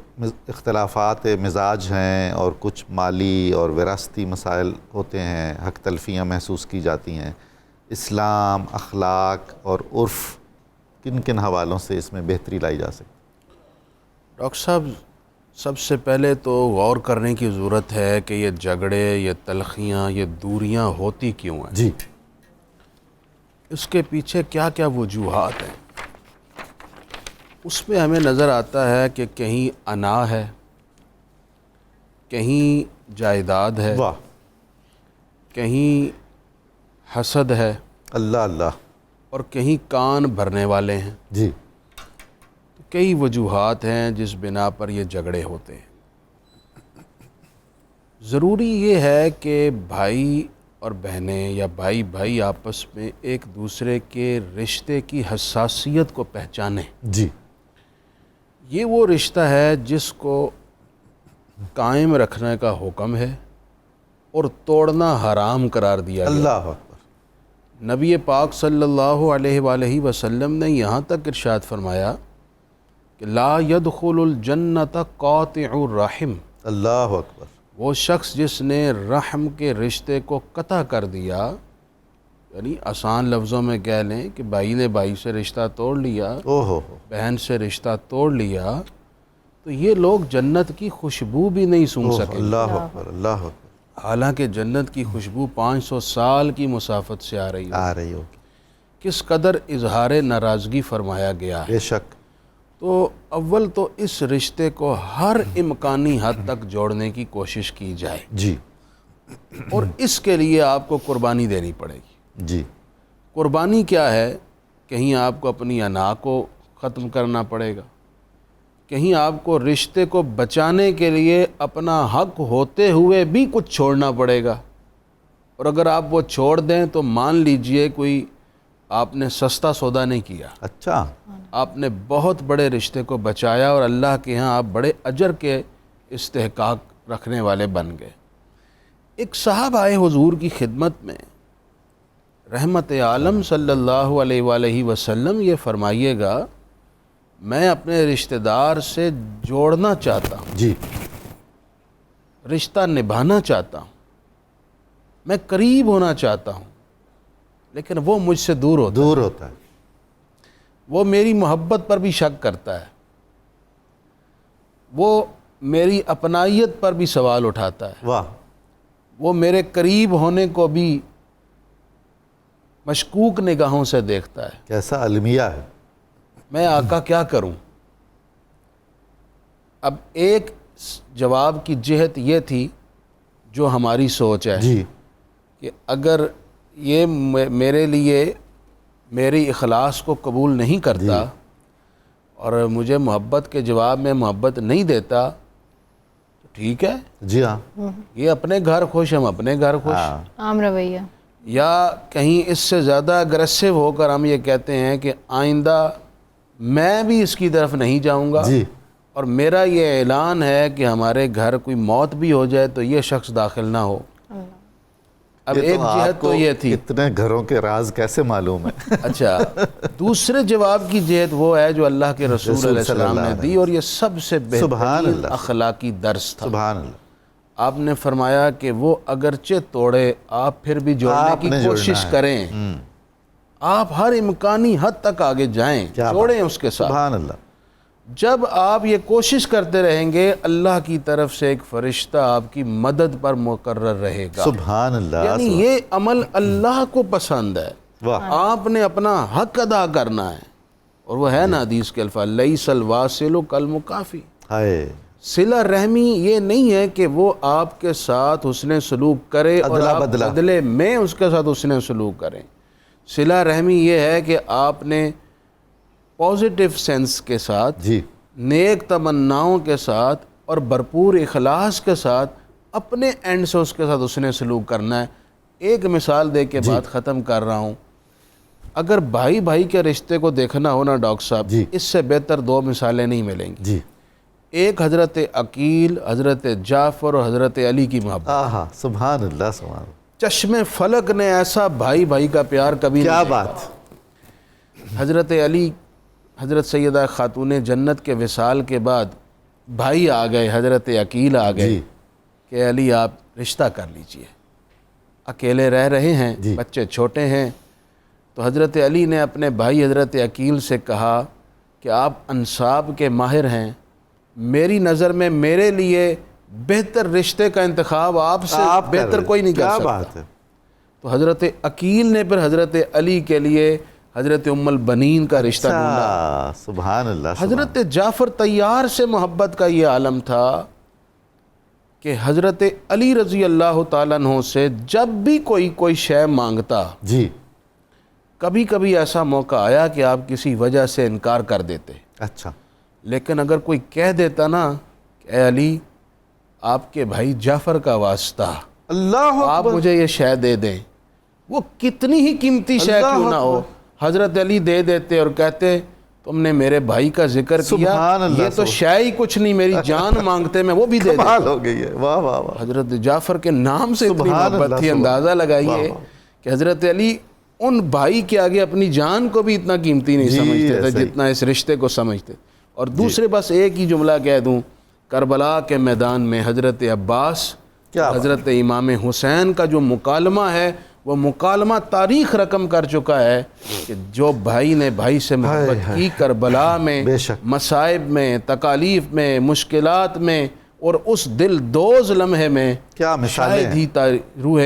اختلافات مزاج ہیں اور کچھ مالی اور وراثتی مسائل ہوتے ہیں, حق تلفیاں محسوس کی جاتی ہیں. اسلام, اخلاق اور عرف کن کن حوالوں سے اس میں بہتری لائی جا سکتی؟ ڈاکٹر صاحب سب سے پہلے تو غور کرنے کی ضرورت ہے کہ یہ جھگڑے، یہ تلخیاں، یہ دوریاں ہوتی کیوں ہیں؟ جی، اس کے پیچھے کیا کیا وجوہات ہیں؟ اس میں ہمیں نظر آتا ہے کہ کہیں انا ہے، کہیں جائیداد ہے، واہ، کہیں حسد ہے، اللہ اللہ، اور کہیں کان بھرنے والے ہیں۔ جی، کئی وجوہات ہیں جس بنا پر یہ جھگڑے ہوتے ہیں۔ ضروری یہ ہے کہ بھائی اور بہنیں یا بھائی بھائی آپس میں ایک دوسرے کے رشتے کی حساسیت کو پہچانیں۔ جی، یہ وہ رشتہ ہے جس کو قائم رکھنے کا حکم ہے اور توڑنا حرام قرار دیا گیا۔ اللہ اکبر۔ نبی پاک صلی اللہ علیہ وآلہ وسلم نے یہاں تک ارشاد فرمایا کہ لا يدخل الجنت قاطع الرحم، اللہ اکبر۔ وہ شخص جس نے رحم کے رشتے کو قطع کر دیا، یعنی آسان لفظوں میں کہہ لیں کہ بھائی نے بھائی سے رشتہ توڑ لیا، او ہو، بہن سے رشتہ توڑ لیا، تو یہ لوگ جنت کی خوشبو بھی نہیں سونگھ سکیں۔ اللہ اکبر، اللہ اکبر۔ حالانکہ جنت کی خوشبو 500 سال کی مسافت سے آ رہی ہے۔ آ رہی ہوگی، کس قدر اظہار ناراضگی فرمایا گیا ہے۔ بے شک۔ تو اول تو اس رشتے کو ہر امکانی حد تک جوڑنے کی کوشش کی جائے، جی، اور اس کے لیے آپ کو قربانی دینی پڑے گی۔ جی، قربانی کیا ہے؟ کہیں آپ کو اپنی انا کو ختم کرنا پڑے گا، کہیں آپ کو رشتے کو بچانے کے لیے اپنا حق ہوتے ہوئے بھی کچھ چھوڑنا پڑے گا، اور اگر آپ وہ چھوڑ دیں تو مان لیجئے کوئی آپ نے سستا سودا نہیں کیا، اچھا، آپ نے بہت بڑے رشتے کو بچایا اور اللہ کے ہاں آپ بڑے اجر کے استحقاق رکھنے والے بن گئے۔ ایک صاحب آئے حضور کی خدمت میں، رحمت عالم صلی اللہ علیہ وآلہ وسلم یہ فرمائیے گا، میں اپنے رشتہ دار سے جوڑنا چاہتا ہوں، جی، رشتہ نبھانا چاہتا ہوں، میں قریب ہونا چاہتا ہوں، لیکن وہ مجھ سے دور ہوتا ہے، وہ میری محبت پر بھی شک کرتا ہے، وہ میری اپنائیت پر بھی سوال اٹھاتا ہے، واہ، وہ میرے قریب ہونے کو بھی مشکوک نگاہوں سے دیکھتا ہے۔ کیسا المیہ ہے۔ میں آقا کیا کروں؟ اب ایک جواب کی جہت یہ تھی جو ہماری سوچ ہے، جی، کہ اگر یہ میرے لیے میری اخلاص کو قبول نہیں کرتا اور مجھے محبت کے جواب میں محبت نہیں دیتا تو ٹھیک ہے، جی ہاں، یہ اپنے گھر خوش، ہم اپنے گھر خوش۔ عام رویہ۔ یا کہیں اس سے زیادہ اگریسو ہو کر ہم یہ کہتے ہیں کہ آئندہ میں بھی اس کی طرف نہیں جاؤں گا، جی، اور میرا یہ اعلان ہے کہ ہمارے گھر کوئی موت بھی ہو جائے تو یہ شخص داخل نہ ہو۔ اب یہ ایک آپ جہت کو تو یہ تھی۔ اتنے گھروں کے راز کیسے معلوم ہے؟ اچھا، دوسرے جواب کی جہت وہ ہے جو اللہ کے رسول علیہ السلام نے دی، اور یہ سب سے بہترین اخلاقی درس تھا۔ سبحان اللہ۔ آپ نے فرمایا کہ وہ اگرچہ توڑے، آپ پھر بھی جوڑنے کی کوشش کریں، آپ ہر امکانی حد تک آگے جائیں، جوڑیں اس کے ساتھ۔ سبحان اللہ۔ جب آپ یہ کوشش کرتے رہیں گے، اللہ کی طرف سے ایک فرشتہ آپ کی مدد پر مقرر رہے گا۔ سبحان اللہ۔ یعنی یہ عمل اللہ کو پسند ہے، واہ، آپ نے اپنا حق ادا کرنا ہے، اور وہ ہے نا حدیث کے الفاظ لیس الواصل کالمکافی۔ ہائے، صلہ رحمی یہ نہیں ہے کہ وہ آپ کے ساتھ حسن سلوک کرے اور آپ بدلے میں اس کے ساتھ حسن سلوک کریں۔ صلہ رحمی یہ ہے کہ آپ نے پازیٹیو سینس کے ساتھ، جی، نیک تمناؤں کے ساتھ اور بھرپور اخلاص کے ساتھ اپنے اینڈ سے اس کے ساتھ حسن سلوک کرنا ہے۔ ایک مثال دے کے بات ختم کر رہا ہوں۔ اگر بھائی بھائی کے رشتے کو دیکھنا ہو نا ڈاکٹر صاحب، اس سے بہتر دو مثالیں نہیں ملیں گی۔ جی، ایک حضرت عقیل، حضرت جعفر اور حضرت علی کی محبت۔ آہا، سبحان اللہ، سبحان اللہ۔ چشم فلک نے ایسا بھائی بھائی کا پیار کبھی نہیں کیا دیکھا۔ بات۔ حضرت علی، حضرت سیدہ خاتون جنت کے وصال کے بعد بھائی آ گئے، حضرت عقیل آ گئے کہ علی آپ رشتہ کر لیجئے، اکیلے رہ رہے ہیں، بچے چھوٹے ہیں۔ تو حضرت علی نے اپنے بھائی حضرت عقیل سے کہا کہ آپ انساب کے ماہر ہیں، میری نظر میں میرے لیے بہتر رشتے کا انتخاب آپ سے بہتر کوئی نہیں کر سکتا. تو حضرت عقیل نے پھر حضرت علی کے لیے حضرت ام البنین کا رشتہ ڈھونڈا. سبحان اللہ. حضرت جعفر طیار سے محبت کا یہ عالم تھا کہ حضرت علی رضی اللہ تعالیٰ عنہ سے جب بھی کوئی شے مانگتا جی، کبھی کبھی ایسا موقع آیا کہ آپ کسی وجہ سے انکار کر دیتے. اچھا. لیکن اگر کوئی کہہ دیتا نا کہ اے علی آپ کے بھائی جعفر کا واسطہ اللہ آپ مجھے یہ شے دے دیں، وہ کتنی ہی قیمتی شے کیوں نہ ہو، حضرت علی دے دیتے اور کہتے تم نے میرے بھائی کا ذکر کیا، یہ تو شے ہی کچھ نہیں، میری جان مانگتے میں وہ بھی دے دیتا. ہو گئی ہے. واہ واہ واہ. حضرت جعفر کے نام سے اتنی محبت تھی. اندازہ لگائیے کہ حضرت علی ان بھائی کے آگے اپنی جان کو بھی اتنا قیمتی نہیں سمجھتے تھے جتنا اس رشتے کو سمجھتے. اور دوسرے بس ایک ہی جملہ کہہ دوں، کربلا کے میدان میں حضرت عباس حضرت امام حسین کا جو مکالمہ ہے وہ مکالمہ تاریخ رقم کر چکا ہے کہ جو بھائی نے بھائی سے محبت کی کربلا میں، مصائب میں، تکالیف میں، مشکلات میں، اور اس دل دوز لمحے میں شاید ہی روح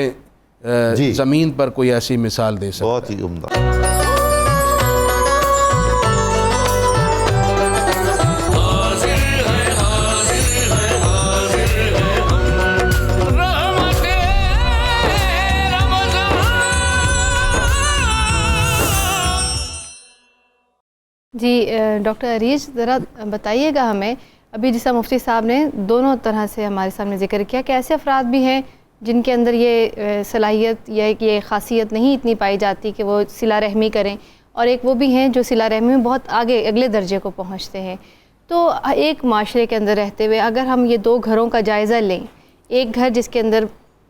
زمین پر کوئی ایسی مثال دے سکتا. بہت ہی عمدہ. جی ڈاکٹر عریج، ذرا بتائیے گا ہمیں، ابھی جیسا مفتی صاحب نے دونوں طرح سے ہمارے سامنے ذکر کیا کہ ایسے افراد بھی ہیں جن کے اندر یہ صلاحیت یا یہ خاصیت نہیں اتنی پائی جاتی کہ وہ صلہ رحمی کریں، اور ایک وہ بھی ہیں جو صلہ رحمی میں بہت آگے اگلے درجے کو پہنچتے ہیں. تو ایک معاشرے کے اندر رہتے ہوئے اگر ہم یہ دو گھروں کا جائزہ لیں، ایک گھر جس کے اندر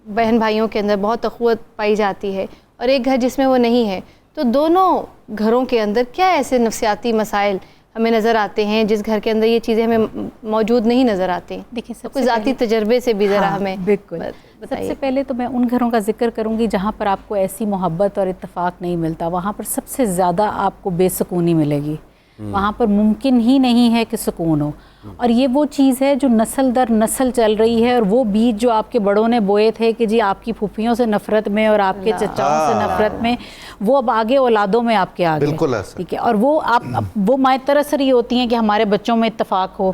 بہن بھائیوں کے اندر بہت اخوت پائی جاتی ہے اور ایک گھر جس میں وہ نہیں ہے، تو دونوں گھروں کے اندر کیا ایسے نفسیاتی مسائل ہمیں نظر آتے ہیں جس گھر کے اندر یہ چیزیں ہمیں موجود نہیں نظر آتی؟ دیکھیں کوئی ذاتی تجربے سے بھی ذرا ہمیں بالکل. سب سے پہلے تو میں ان گھروں کا ذکر کروں گی جہاں پر آپ کو ایسی محبت اور اتفاق نہیں ملتا. وہاں پر سب سے زیادہ آپ کو بے سکونی ملے گی. وہاں پر ممکن ہی نہیں ہے کہ سکون ہو. اور یہ وہ چیز ہے جو نسل در نسل چل رہی ہے، اور وہ بیج جو آپ کے بڑوں نے بوئے تھے کہ جی آپ کی پھوپھیوں سے نفرت میں اور آپ کے چچاؤں سے نفرت میں، وہ اب آگے اولادوں میں آپ کے آگے. بالکل ایسا. ٹھیک ہے. اور وہ مائیں ترس رہی ہوتی ہیں کہ ہمارے بچوں میں اتفاق ہو،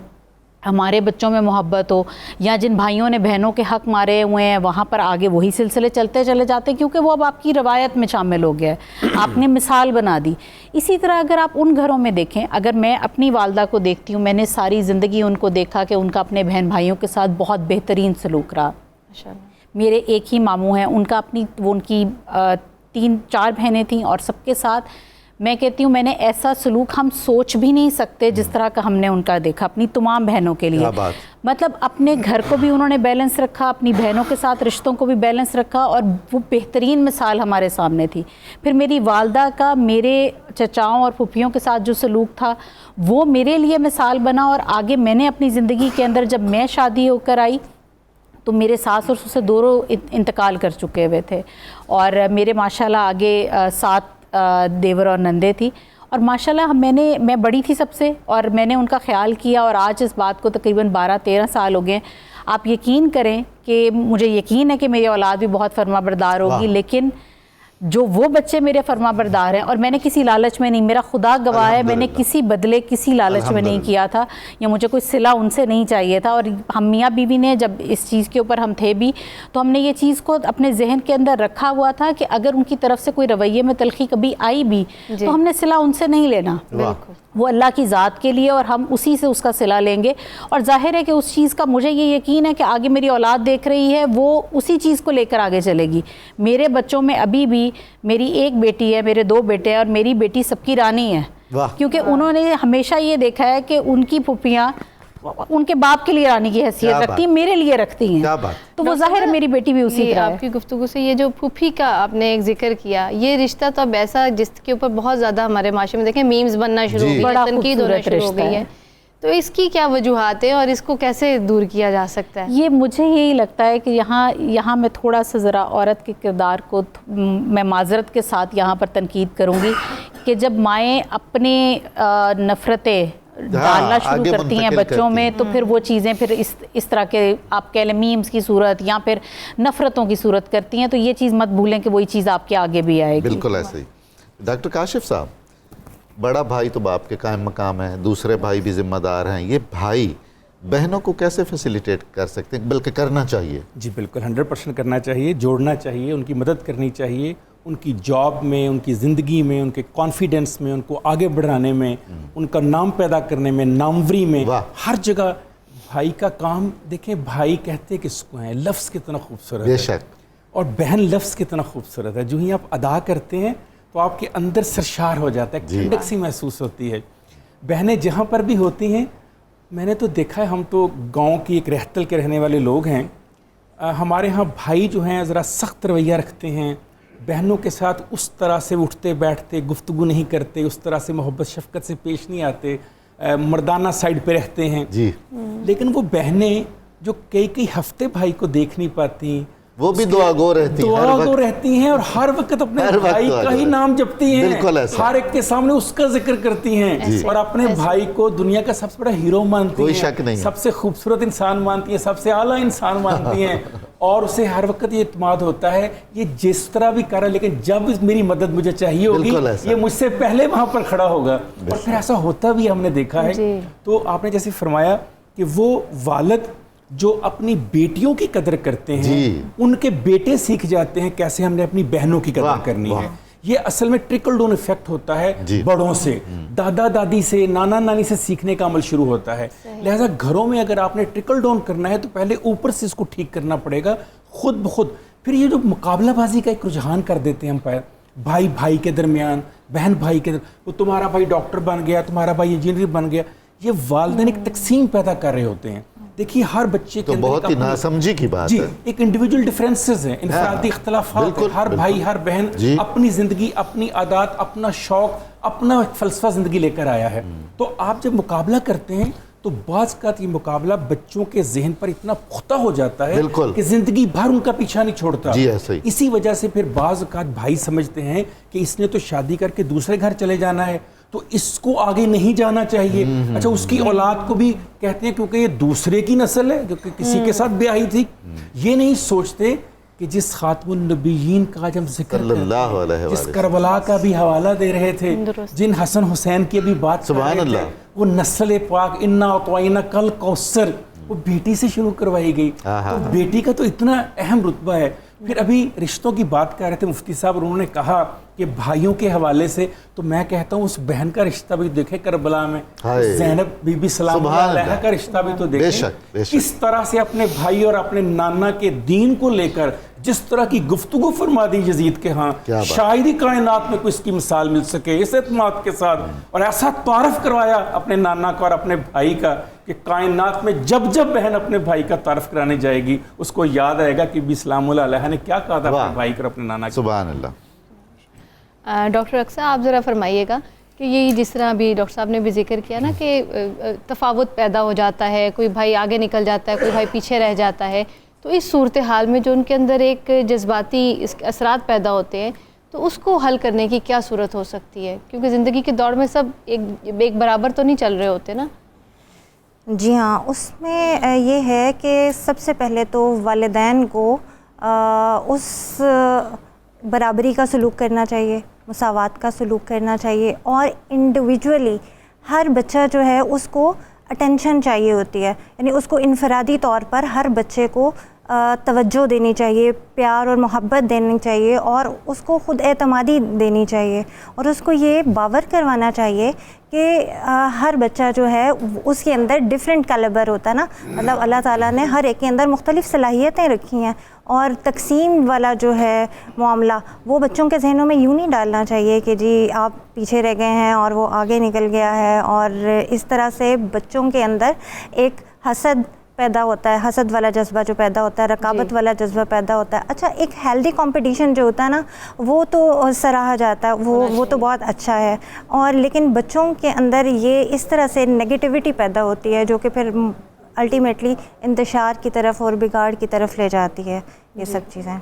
ہمارے بچوں میں محبت ہو، یا جن بھائیوں نے بہنوں کے حق مارے ہوئے ہیں وہاں پر آگے وہی سلسلے چلتے چلے جاتے ہیں، کیونکہ وہ اب آپ کی روایت میں شامل ہو گیا ہے، آپ نے مثال بنا دی. اسی طرح اگر آپ ان گھروں میں دیکھیں، اگر میں اپنی والدہ کو دیکھتی ہوں، میں نے ساری زندگی ان کو دیکھا کہ ان کا اپنے بہن بھائیوں کے ساتھ بہت بہترین سلوک رہا. میرے ایک ہی ماموں ہیں، ان کا ان کی 3-4 بہنیں تھیں، اور سب کے ساتھ میں کہتی ہوں میں نے ایسا سلوک ہم سوچ بھی نہیں سکتے جس طرح کا ہم نے ان کا دیکھا اپنی تمام بہنوں کے لیے. مطلب اپنے گھر کو بھی انہوں نے بیلنس رکھا، اپنی بہنوں کے ساتھ رشتوں کو بھی بیلنس رکھا، اور وہ بہترین مثال ہمارے سامنے تھی. پھر میری والدہ کا میرے چچاؤں اور پھوپھیوں کے ساتھ جو سلوک تھا وہ میرے لیے مثال بنا. اور آگے میں نے اپنی زندگی کے اندر جب میں شادی ہو کر آئی تو میرے ساس اور سسر دونوں انتقال کر چکے ہوئے تھے، اور میرے ماشاءاللہ آگے 7 دیور اور نندے تھی. اور ماشاءاللہ میں بڑی تھی سب سے، اور میں نے ان کا خیال کیا، اور آج اس بات کو تقریباً 12-13 سال ہو گئے. آپ یقین کریں کہ مجھے یقین ہے کہ میری اولاد بھی بہت فرما بردار ہوگی، لیکن جو وہ بچے میرے فرما بردار ہیں، اور میں نے کسی لالچ میں نہیں، میرا خدا گواہ ہے، میں نے کسی بدلے کسی لالچ میں نہیں کیا تھا، یا مجھے کوئی صلہ ان سے نہیں چاہیے تھا. اور ہم میاں بیوی نے جب اس چیز کے اوپر ہم تھے بھی، تو ہم نے یہ چیز کو اپنے ذہن کے اندر رکھا ہوا تھا کہ اگر ان کی طرف سے کوئی رویے میں تلخی کبھی آئی بھی تو ہم نے صلہ ان سے نہیں لینا. وہ اللہ کی ذات کے لیے، اور ہم اسی سے اس کا صلہ لیں گے. اور ظاہر ہے کہ اس چیز کا مجھے یہ یقین ہے کہ آگے میری اولاد دیکھ رہی ہے، وہ اسی چیز کو لے کر آگے چلے گی. میرے بچوں میں ابھی بھی میری ایک بیٹی ہے، میرے 2 بیٹے ہیں، اور میری بیٹی سب کی رانی ہے، کیونکہ انہوں نے ہمیشہ یہ دیکھا ہے کہ ان کی پھوپھیاں ان کے باپ کے لیے رانی کی حیثیت رکھتی ہیں، میرے لیے رکھتی ہیں. تو وہ ظاہر ہے میری بیٹی بھی اسی طرح ہے. آپ کی گفتگو سے یہ جو پھوپھی کا آپ نے ایک ذکر کیا، یہ رشتہ تو اب ایسا جس کے اوپر بہت زیادہ ہمارے معاشرے میں دیکھیں میمز بننا شروع ہو گئی ہے، تنقید ہونا شروع ہو گئی ہے. تو اس کی کیا وجوہات ہیں اور اس کو کیسے دور کیا جا سکتا ہے؟ یہ مجھے یہی لگتا ہے کہ یہاں میں تھوڑا سا ذرا عورت کے کردار کو میں معذرت کے ساتھ یہاں پر تنقید کروں گی کہ جب مائیں اپنے نفرتیں ڈالنا شروع کرتی ہیں بچوں میں، تو پھر وہ چیزیں پھر اس طرح کے آپ کہہ لیں میمز کی صورت یا پھر نفرتوں کی صورت کرتی ہیں. تو یہ چیز مت بھولیں کہ وہی چیز آپ کے آگے بھی آئے گی. بالکل ایسے ہی. ڈاکٹر کاشف صاحب، بڑا بھائی تو باپ کے قائم مقام ہے، دوسرے بھائی بھی ذمہ دار ہیں، یہ بھائی بہنوں کو کیسے فیسیلیٹیٹ کر سکتے ہیں، بلکہ کرنا چاہیے؟ جی بالکل 100% کرنا چاہیے، جوڑنا چاہیے، ان کی مدد کرنی چاہیے، ان کی جاب میں، ان کی زندگی میں، ان کے کانفیڈنس میں، ان کو آگے بڑھانے میں، ان کا نام پیدا کرنے میں، ناموری میں، ہر جگہ بھائی کا کام. دیکھیں بھائی کہتے کس کو ہیں، لفظ کتنا خوبصورت ہے، بے شک، اور بہن لفظ کتنا خوبصورت ہے. جو ہی آپ ادا کرتے ہیں تو آپ کے اندر سرشار ہو جاتا ہے، ٹھنڈک سی محسوس ہوتی ہے. بہنیں جہاں پر بھی ہوتی ہیں، میں نے تو دیکھا ہے، ہم تو گاؤں کی ایک رہتل کے رہنے والے لوگ ہیں، ہمارے ہاں بھائی جو ہیں ذرا سخت رویہ رکھتے ہیں، بہنوں کے ساتھ اس طرح سے اٹھتے بیٹھتے گفتگو نہیں کرتے، اس طرح سے محبت شفقت سے پیش نہیں آتے، مردانہ سائڈ پہ رہتے ہیں. جی. لیکن وہ بہنیں جو کئی ہفتے بھائی کو دیکھ نہیں پاتی، وہ بھی دعا گو رہتی ہیں اور ہر وقت اپنے بھائی کا ہی نام جپتی ہیں، ہر ایک کے سامنے اس کا ذکر کرتی ہیں، اور اپنے بھائی کو دنیا کا سب سے بڑا ہیرو مانتی ہیں، سب سے خوبصورت انسان مانتی ہیں، سب سے اعلیٰ انسان مانتی ہیں، اور اسے ہر وقت یہ اعتماد ہوتا ہے یہ جس طرح بھی کر رہا ہے، لیکن جب میری مدد مجھے چاہیے ہوگی یہ مجھ سے پہلے وہاں پر کھڑا ہوگا. اور پھر ایسا ہوتا بھی ہم نے دیکھا ہے. تو آپ نے جیسے فرمایا کہ وہ والد جو اپنی بیٹیوں کی قدر کرتے ہیں، ان کے بیٹے سیکھ جاتے ہیں کیسے ہم نے اپنی بہنوں کی قدر کرنی ہے. یہ اصل میں ٹرکل ڈاؤن ایفیکٹ ہوتا ہے، بڑوں سے، دادا دادی سے، نانا نانی سے سیکھنے کا عمل شروع ہوتا ہے. لہٰذا گھروں میں اگر آپ نے ٹرکل ڈاؤن کرنا ہے تو پہلے اوپر سے اس کو ٹھیک کرنا پڑے گا خود بخود. پھر یہ جو مقابلہ بازی کا ایک رجحان کر دیتے ہیں ہم، بھائی بھائی کے درمیان، بہن بھائی کے درمیان، وہ تمہارا بھائی ڈاکٹر بن گیا، تمہارا بھائی انجینئر بن گیا، یہ والدین ایک تقسیم پیدا کر رہے ہوتے ہیں. دیکھیے ہر بچے کے بہت ہی ناسمجھی کی بات ہے. ایک انڈیویجول ڈیفرنسز ہیں، انفرادی اختلافات ہیں. ہر بھائی ہر بہن اپنی زندگی، اپنی عادات، اپنا شوق، اپنا فلسفہ زندگی لے کر آیا ہے. تو آپ جب مقابلہ کرتے ہیں تو بعض اوقات یہ مقابلہ بچوں کے ذہن پر اتنا پختہ ہو جاتا ہے کہ زندگی بھر ان کا پیچھا نہیں چھوڑتا. اسی وجہ سے پھر بعض اوقات بھائی سمجھتے ہیں کہ اس نے تو شادی کر کے دوسرے گھر چلے جانا ہے تو اس کو آگے نہیں جانا چاہیے. اچھا اس کی اولاد کو بھی کہتے ہیں کیونکہ یہ دوسرے کی نسل ہے جو کہ کسی کے ساتھ بیاہی تھی. یہ نہیں سوچتے کہ جس خاتم النبیین کا جب ذکر کرتے ہیں، جس کربلا کا بھی حوالہ دے رہے تھے، جن حسن حسین کی بھی بات کر رہے تھے، وہ نسل پاک انا اعطیناک الکوثر وہ بیٹی سے شروع کروائی گئی. تو بیٹی کا تو اتنا اہم رتبہ ہے. پھر ابھی رشتوں کی بات کر رہے تھے مفتی صاحب، انہوں نے کہا کہ بھائیوں کے حوالے سے، تو میں کہتا ہوں اس بہن کا رشتہ بھی دیکھیں کربلا میں، زینب بی بی سلام اللہ علیہا کا رشتہ بھی تو دیکھیں. اس طرح سے اپنے بھائی اور اپنے نانا کے دین کو لے کر جس طرح کی گفتگو فرما دی یزید کے ہاں، شاعری کائنات میں کوئی اس کی مثال مل سکے اس اعتماد کے ساتھ. اور ایسا تعارف کروایا اپنے نانا کا اور اپنے بھائی کا کہ کائنات میں جب جب بہن اپنے بھائی کا تعارف کرانے جائے گی اس کو یاد آئے گا کہ بی سلام اللہ علیہ نے کیا کہا تھا اپنے بھائی کو اور اپنے نانا. سبحان اللہ. ڈاکٹر اقصیٰ آپ ذرا فرمائیے گا کہ یہ جس طرح ابھی ڈاکٹر صاحب نے بھی ذکر کیا نا کہ تفاوت پیدا ہو جاتا ہے، کوئی بھائی آگے نکل جاتا ہے، کوئی بھائی پیچھے رہ جاتا ہے، تو اس صورتحال میں جو ان کے اندر ایک جذباتی اثرات پیدا ہوتے ہیں تو اس کو حل کرنے کی کیا صورت ہو سکتی ہے؟ کیونکہ زندگی کے دور میں سب ایک برابر تو نہیں چل رہے ہوتے نا. جی ہاں، اس میں یہ ہے کہ سب سے پہلے تو والدین کو اس برابری کا سلوک کرنا چاہیے، مساوات کا سلوک کرنا چاہیے، اور انڈیویجولی ہر بچہ جو ہے اس کو اٹینشن چاہیے ہوتی ہے. یعنی اس کو انفرادی طور پر ہر بچے کو توجہ دینی چاہیے، پیار اور محبت دینی چاہیے، اور اس کو خود اعتمادی دینی چاہیے، اور اس کو یہ باور کروانا چاہیے کہ ہر بچہ جو ہے اس کے اندر ڈیفرنٹ کیلیبر ہوتا ہے نا، مطلب اللہ تعالیٰ نے ہر ایک کے اندر مختلف صلاحیتیں رکھی ہیں. اور تقسیم والا جو ہے معاملہ وہ بچوں کے ذہنوں میں یوں نہیں ڈالنا چاہیے کہ جی آپ پیچھے رہ گئے ہیں اور وہ آگے نکل گیا ہے، اور اس طرح سے بچوں کے اندر ایک حسد پیدا ہوتا ہے، حسد والا جذبہ جو پیدا ہوتا ہے، رقابت والا جذبہ پیدا ہوتا ہے. اچھا ایک ہیلدی کمپٹیشن جو ہوتا ہے نا وہ تو سراہا جاتا ہے، وہ تو بہت اچھا ہے. اور لیکن بچوں کے اندر یہ اس طرح سے نگیٹیوٹی پیدا ہوتی ہے جو کہ پھر الٹیمیٹلی انتشار کی طرف اور بگاڑ کی طرف لے جاتی ہے. یہ سب چیزیں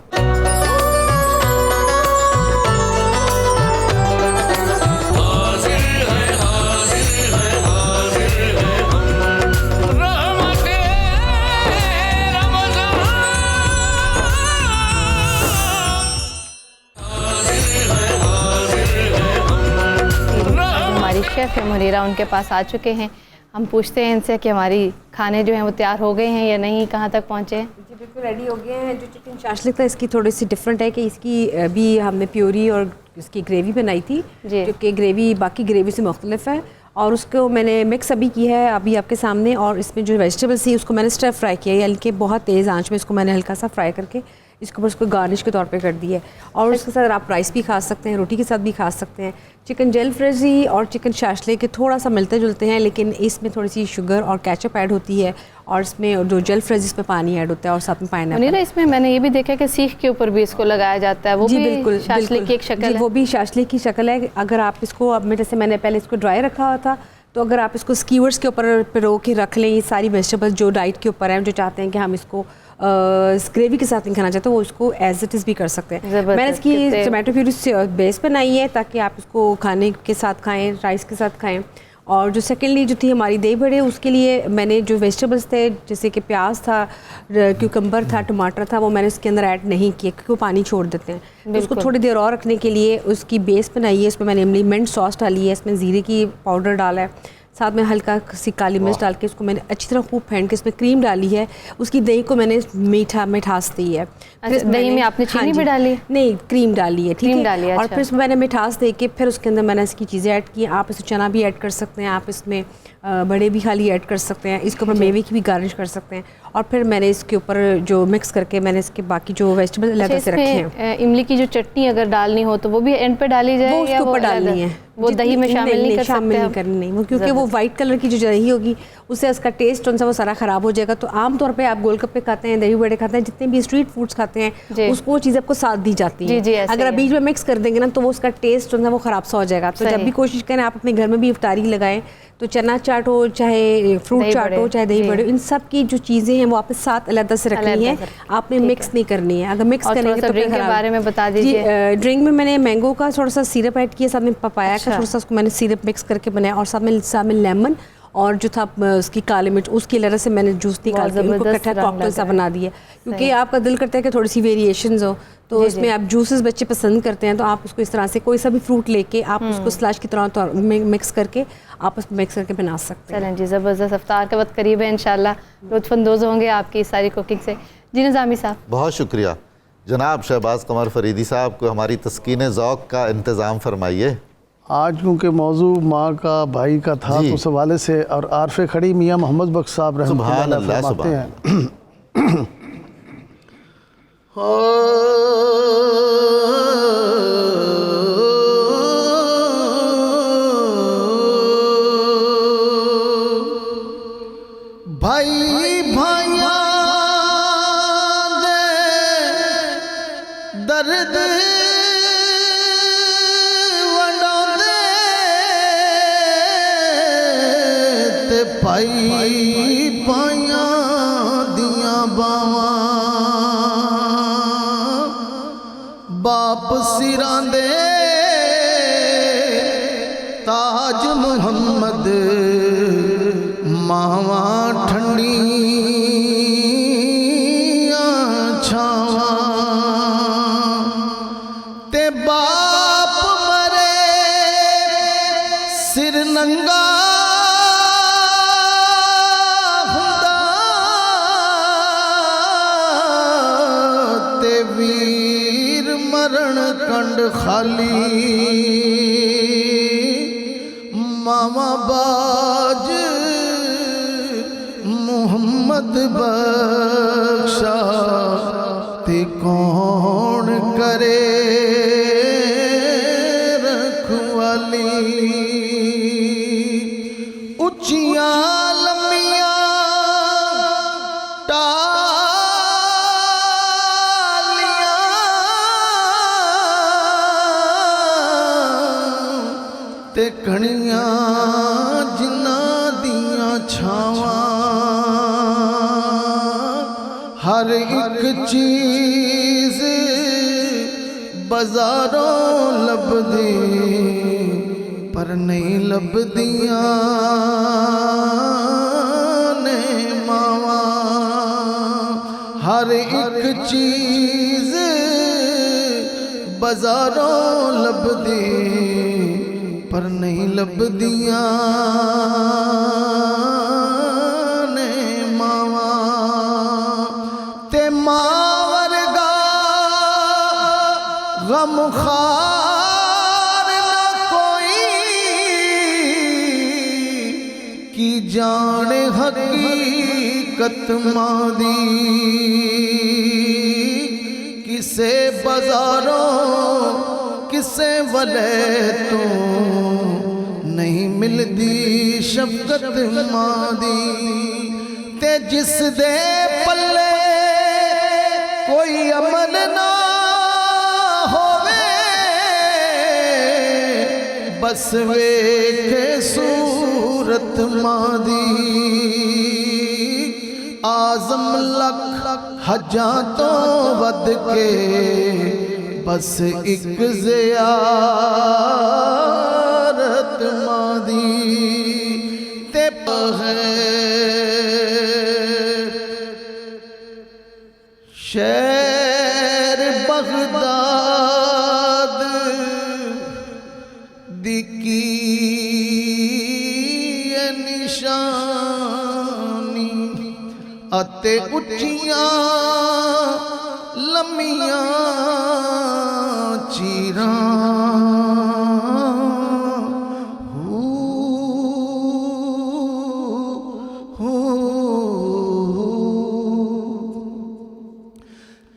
شیف منیرہ ان کے پاس آ چکے ہیں. ہم پوچھتے ہیں ان سے کہ ہماری کھانے جو ہیں وہ تیار ہو گئے ہیں یا نہیں, کہاں تک پہنچے ہیں. جی بالکل ریڈی ہو گئے ہیں. جو چکن شاشلک تھا اس کی تھوڑی سی ڈفرینٹ ہے کہ اس کی بھی ہم نے پیوری اور اس کی گریوی بنائی تھی, جو کہ گریوی باقی گریوی سے مختلف ہے, اور اس کو میں نے مکس ابھی کی ہے ابھی آپ کے سامنے. اور اس میں جو ویجیٹیبلس تھی اس کو میں نے اسٹر فرائی کیا ہے, ہلکے بہت تیز آنچ میں اس کو میں نے ہلکا سا فرائی کر کے اس کے اوپر اس کو گارنش کے طور پہ کر دی ہے. اور اس کے ساتھ آپ رائس بھی کھا سکتے ہیں, روٹی کے ساتھ بھی کھا سکتے ہیں. چکن جیل فریزی اور چکن شاشلے کے تھوڑا سا ملتے جلتے ہیں, لیکن اس میں تھوڑی سی شوگر اور کیچپ ایڈ ہوتی ہے, اور اس میں جو جیل فریز اس میں پانی ایڈ ہوتا ہے, اور ساتھ میں پائن ایپل. اس میں نے یہ بھی دیکھا کہ سیخ کے اوپر بھی اس کو لگایا جاتا ہے, وہ جی بھی بالکل شاشلے کی ایک شکل ہے. وہ بھی شاشلے کی شکل ہے. اگر آپ اس کو اب میں جیسے میں نے پہلے اس کو ڈرائی رکھا ہوا تھا, تو اگر آپ اس کو اسکیورس کے اوپر پرو کے رکھ لیں, یہ ساری ویجیٹیبل جو ڈائٹ کے اوپر ہیں, جو چاہتے ہیں کہ ہم اس کو گریوی کے ساتھ نہیں کھانا چاہتے, وہ اس کو ایز اٹ از بھی کر سکتے ہیں. میں نے اس کی ٹمیٹو پیوری بیس بنائی ہے تاکہ آپ اس کو کھانے کے ساتھ کھائیں, رائس کے ساتھ کھائیں. اور جو سیکنڈلی جو تھی ہماری دہی بڑے, اس کے لیے میں نے جو ویجیٹیبلس تھے جیسے کہ پیاز تھا, کیوکمبر تھا, ٹماٹر تھا, وہ میں نے اس کے اندر ایڈ نہیں کیا کیونکہ وہ پانی چھوڑ دیتے ہیں. اس کو تھوڑی دیر اور رکھنے کے لیے اس کی بیس بنائی ہے. اس میں نے املی منٹ سوس ڈالی ہے, اس میں زیرے کی پاؤڈر ڈالا ہے, ساتھ میں ہلکا سی کالی مرچ ڈال کے اس کو میں نے اچھی طرح خوب پھینٹ کے اس میں کریم ڈالی ہے. اس کی دہی کو میں نے مٹھاس دی ہے. دہی میں آپ نے چینی بھی ڈالی؟ نہیں, کریم ڈالی ہے. ٹھیک ہے. اور پھر اس میں نے مٹھاس دے کے پھر اس کے اندر میں نے اس کی چیزیں ایڈ کی. آپ اس میں چنا بھی ایڈ کر سکتے ہیں, آپ اس میں بڑے بھی خالی ایڈ کر سکتے ہیں, اس کے اوپر میوے کی بھی گارنش کر سکتے ہیں. اور پھر میں نے اس کے اوپر جو مکس کر کے میں نے اس کے باقی جو ویجیٹیبل علیحدہ سے رکھے ہیں. املی کی جو چٹنی اگر ڈالنی ہو تو وہ بھی اینڈ پہ ڈالی جائے, وہ اس کے اوپر ڈالنی ہے, وہ دہی میں شامل نہیں کر سکتے؟ شامل نہیں کرنی, نہیں, کیونکہ وہ وائٹ کلر کی جو دہی ہوگی اس سے اس کا ٹیسٹ وہ سارا خراب ہو جائے گا. تو عام طور پہ آپ گول گپے کھاتے ہیں, دہی بڑے کھاتے ہیں, جتنے بھی اسٹریٹ فوڈس کھاتے ہیں, اس کو وہ چیزیں آپ کو ساتھ دی جاتی ہیں. اگر آپ بیچ میں مکس کر دیں گے نا تو وہ اس کا ٹیسٹ وہ خراب سا ہو جائے گا. تو جب بھی کوشش کریں آپ اپنے گھر میں بھی افطاری لگائیں, تو چنا چاٹ ہو, چاہے فروٹ چاٹ ہو, چاہے دہی بڑے, ان سب کی جو چیزیں ہیں وہ آپ نے ساتھ علیحدہ سے رکھنی ہے, آپ نے مکس نہیں کرنی ہے. اگر مکس کریں گے تو ڈرنک کے بارے میں بتا دیجیے. ڈرنک میں نے مینگو کا تھوڑا سا سیرپ ایڈ کیا, ساتھ میں پپایا کا تھوڑا سا اس کو میں نے سیرپ مکس کر کے بنایا, اور ساتھ میں لیمن اور جو تھا اس کی کالی مرچ, اس کی لہر سے میں نے جوس نکال کے ان کو اکٹھا کاکٹیل سا بنا دیا. کیونکہ آپ کا دل کرتا ہے کہ تھوڑی سی ویریشنز ہو, تو اس میں آپ جوسز بچے پسند کرتے ہیں, تو آپ اس کو اس طرح سے کوئی سا بھی فروٹ لے کے آپ اس کو سلاش کی طرح مکس کر کے آپ اس میں مکس کر کے بنا سکتے ہیں. چلیں جی, زبردست. افطار کا وقت قریب ہے, انشاءاللہ لطف اندوز ہوں گے آپ کی ساری کوکنگ سے. جی نظامی صاحب. بہت شکریہ جناب. شہباز قمر فریدی صاحب کو ہماری تسکین ذوق کا انتظام فرمائیے. آج کیونکہ موضوع ماں کا بھائی کا تھا, تو اس حوالے سے, اور عارف کھڑی میاں محمد بخش صاحب رحمۃ اللہ علیہ فرماتے ہیں, بھائی بھائیاں دے درد پائی پائیاں دیاں باواں باپ سراں دے تاج محمد ماواں ٹھنڈیاں چھاواں تے باپ مرے سر ننگا کنڈ خالی ماما باج محمد بخشا تے کون کرے رکھوالی اچیاں لمیاں تے کھڑیاں جنہاں دیاں چھاواں ہر ایک چیز بازاروں لبدی پر نہیں لبدیاں نے ماواں ہر ایک چیز بازاروں لبدی پر نہیں لبدیاں نے ماواں تے ماں ورگا غم خار نہ کوئی کی جان حقیقت ماں دی کسے بازاروں کسے ولے تو نہیں ملدی شفقت ماں دی تے جس دے پلے کوئی عمل نہ ہووے بس ویکھے صورت ماں دی آزم لکھ حجاں تو ود کے بس ایک زیارت ماں دی تے بغیر شہر بغداد دی کی نشانی اتے اچھیاں لمیاں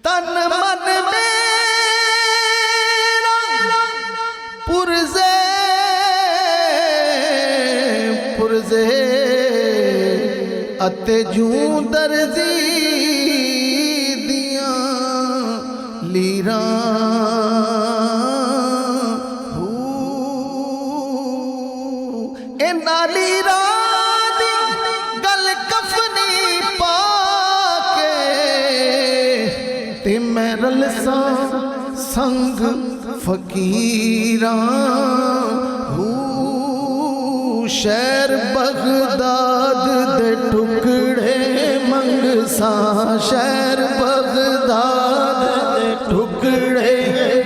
تن من میرا پرزے اتے جوں درزی دیاں لیراں نالی رادی گل کفنی پاکے تے میں رلساں سنگ فقیراں شہر بغداد دے ٹکڑے منگساں شہر بغداد دے ٹکڑے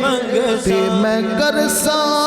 منگساں تے میں کرساں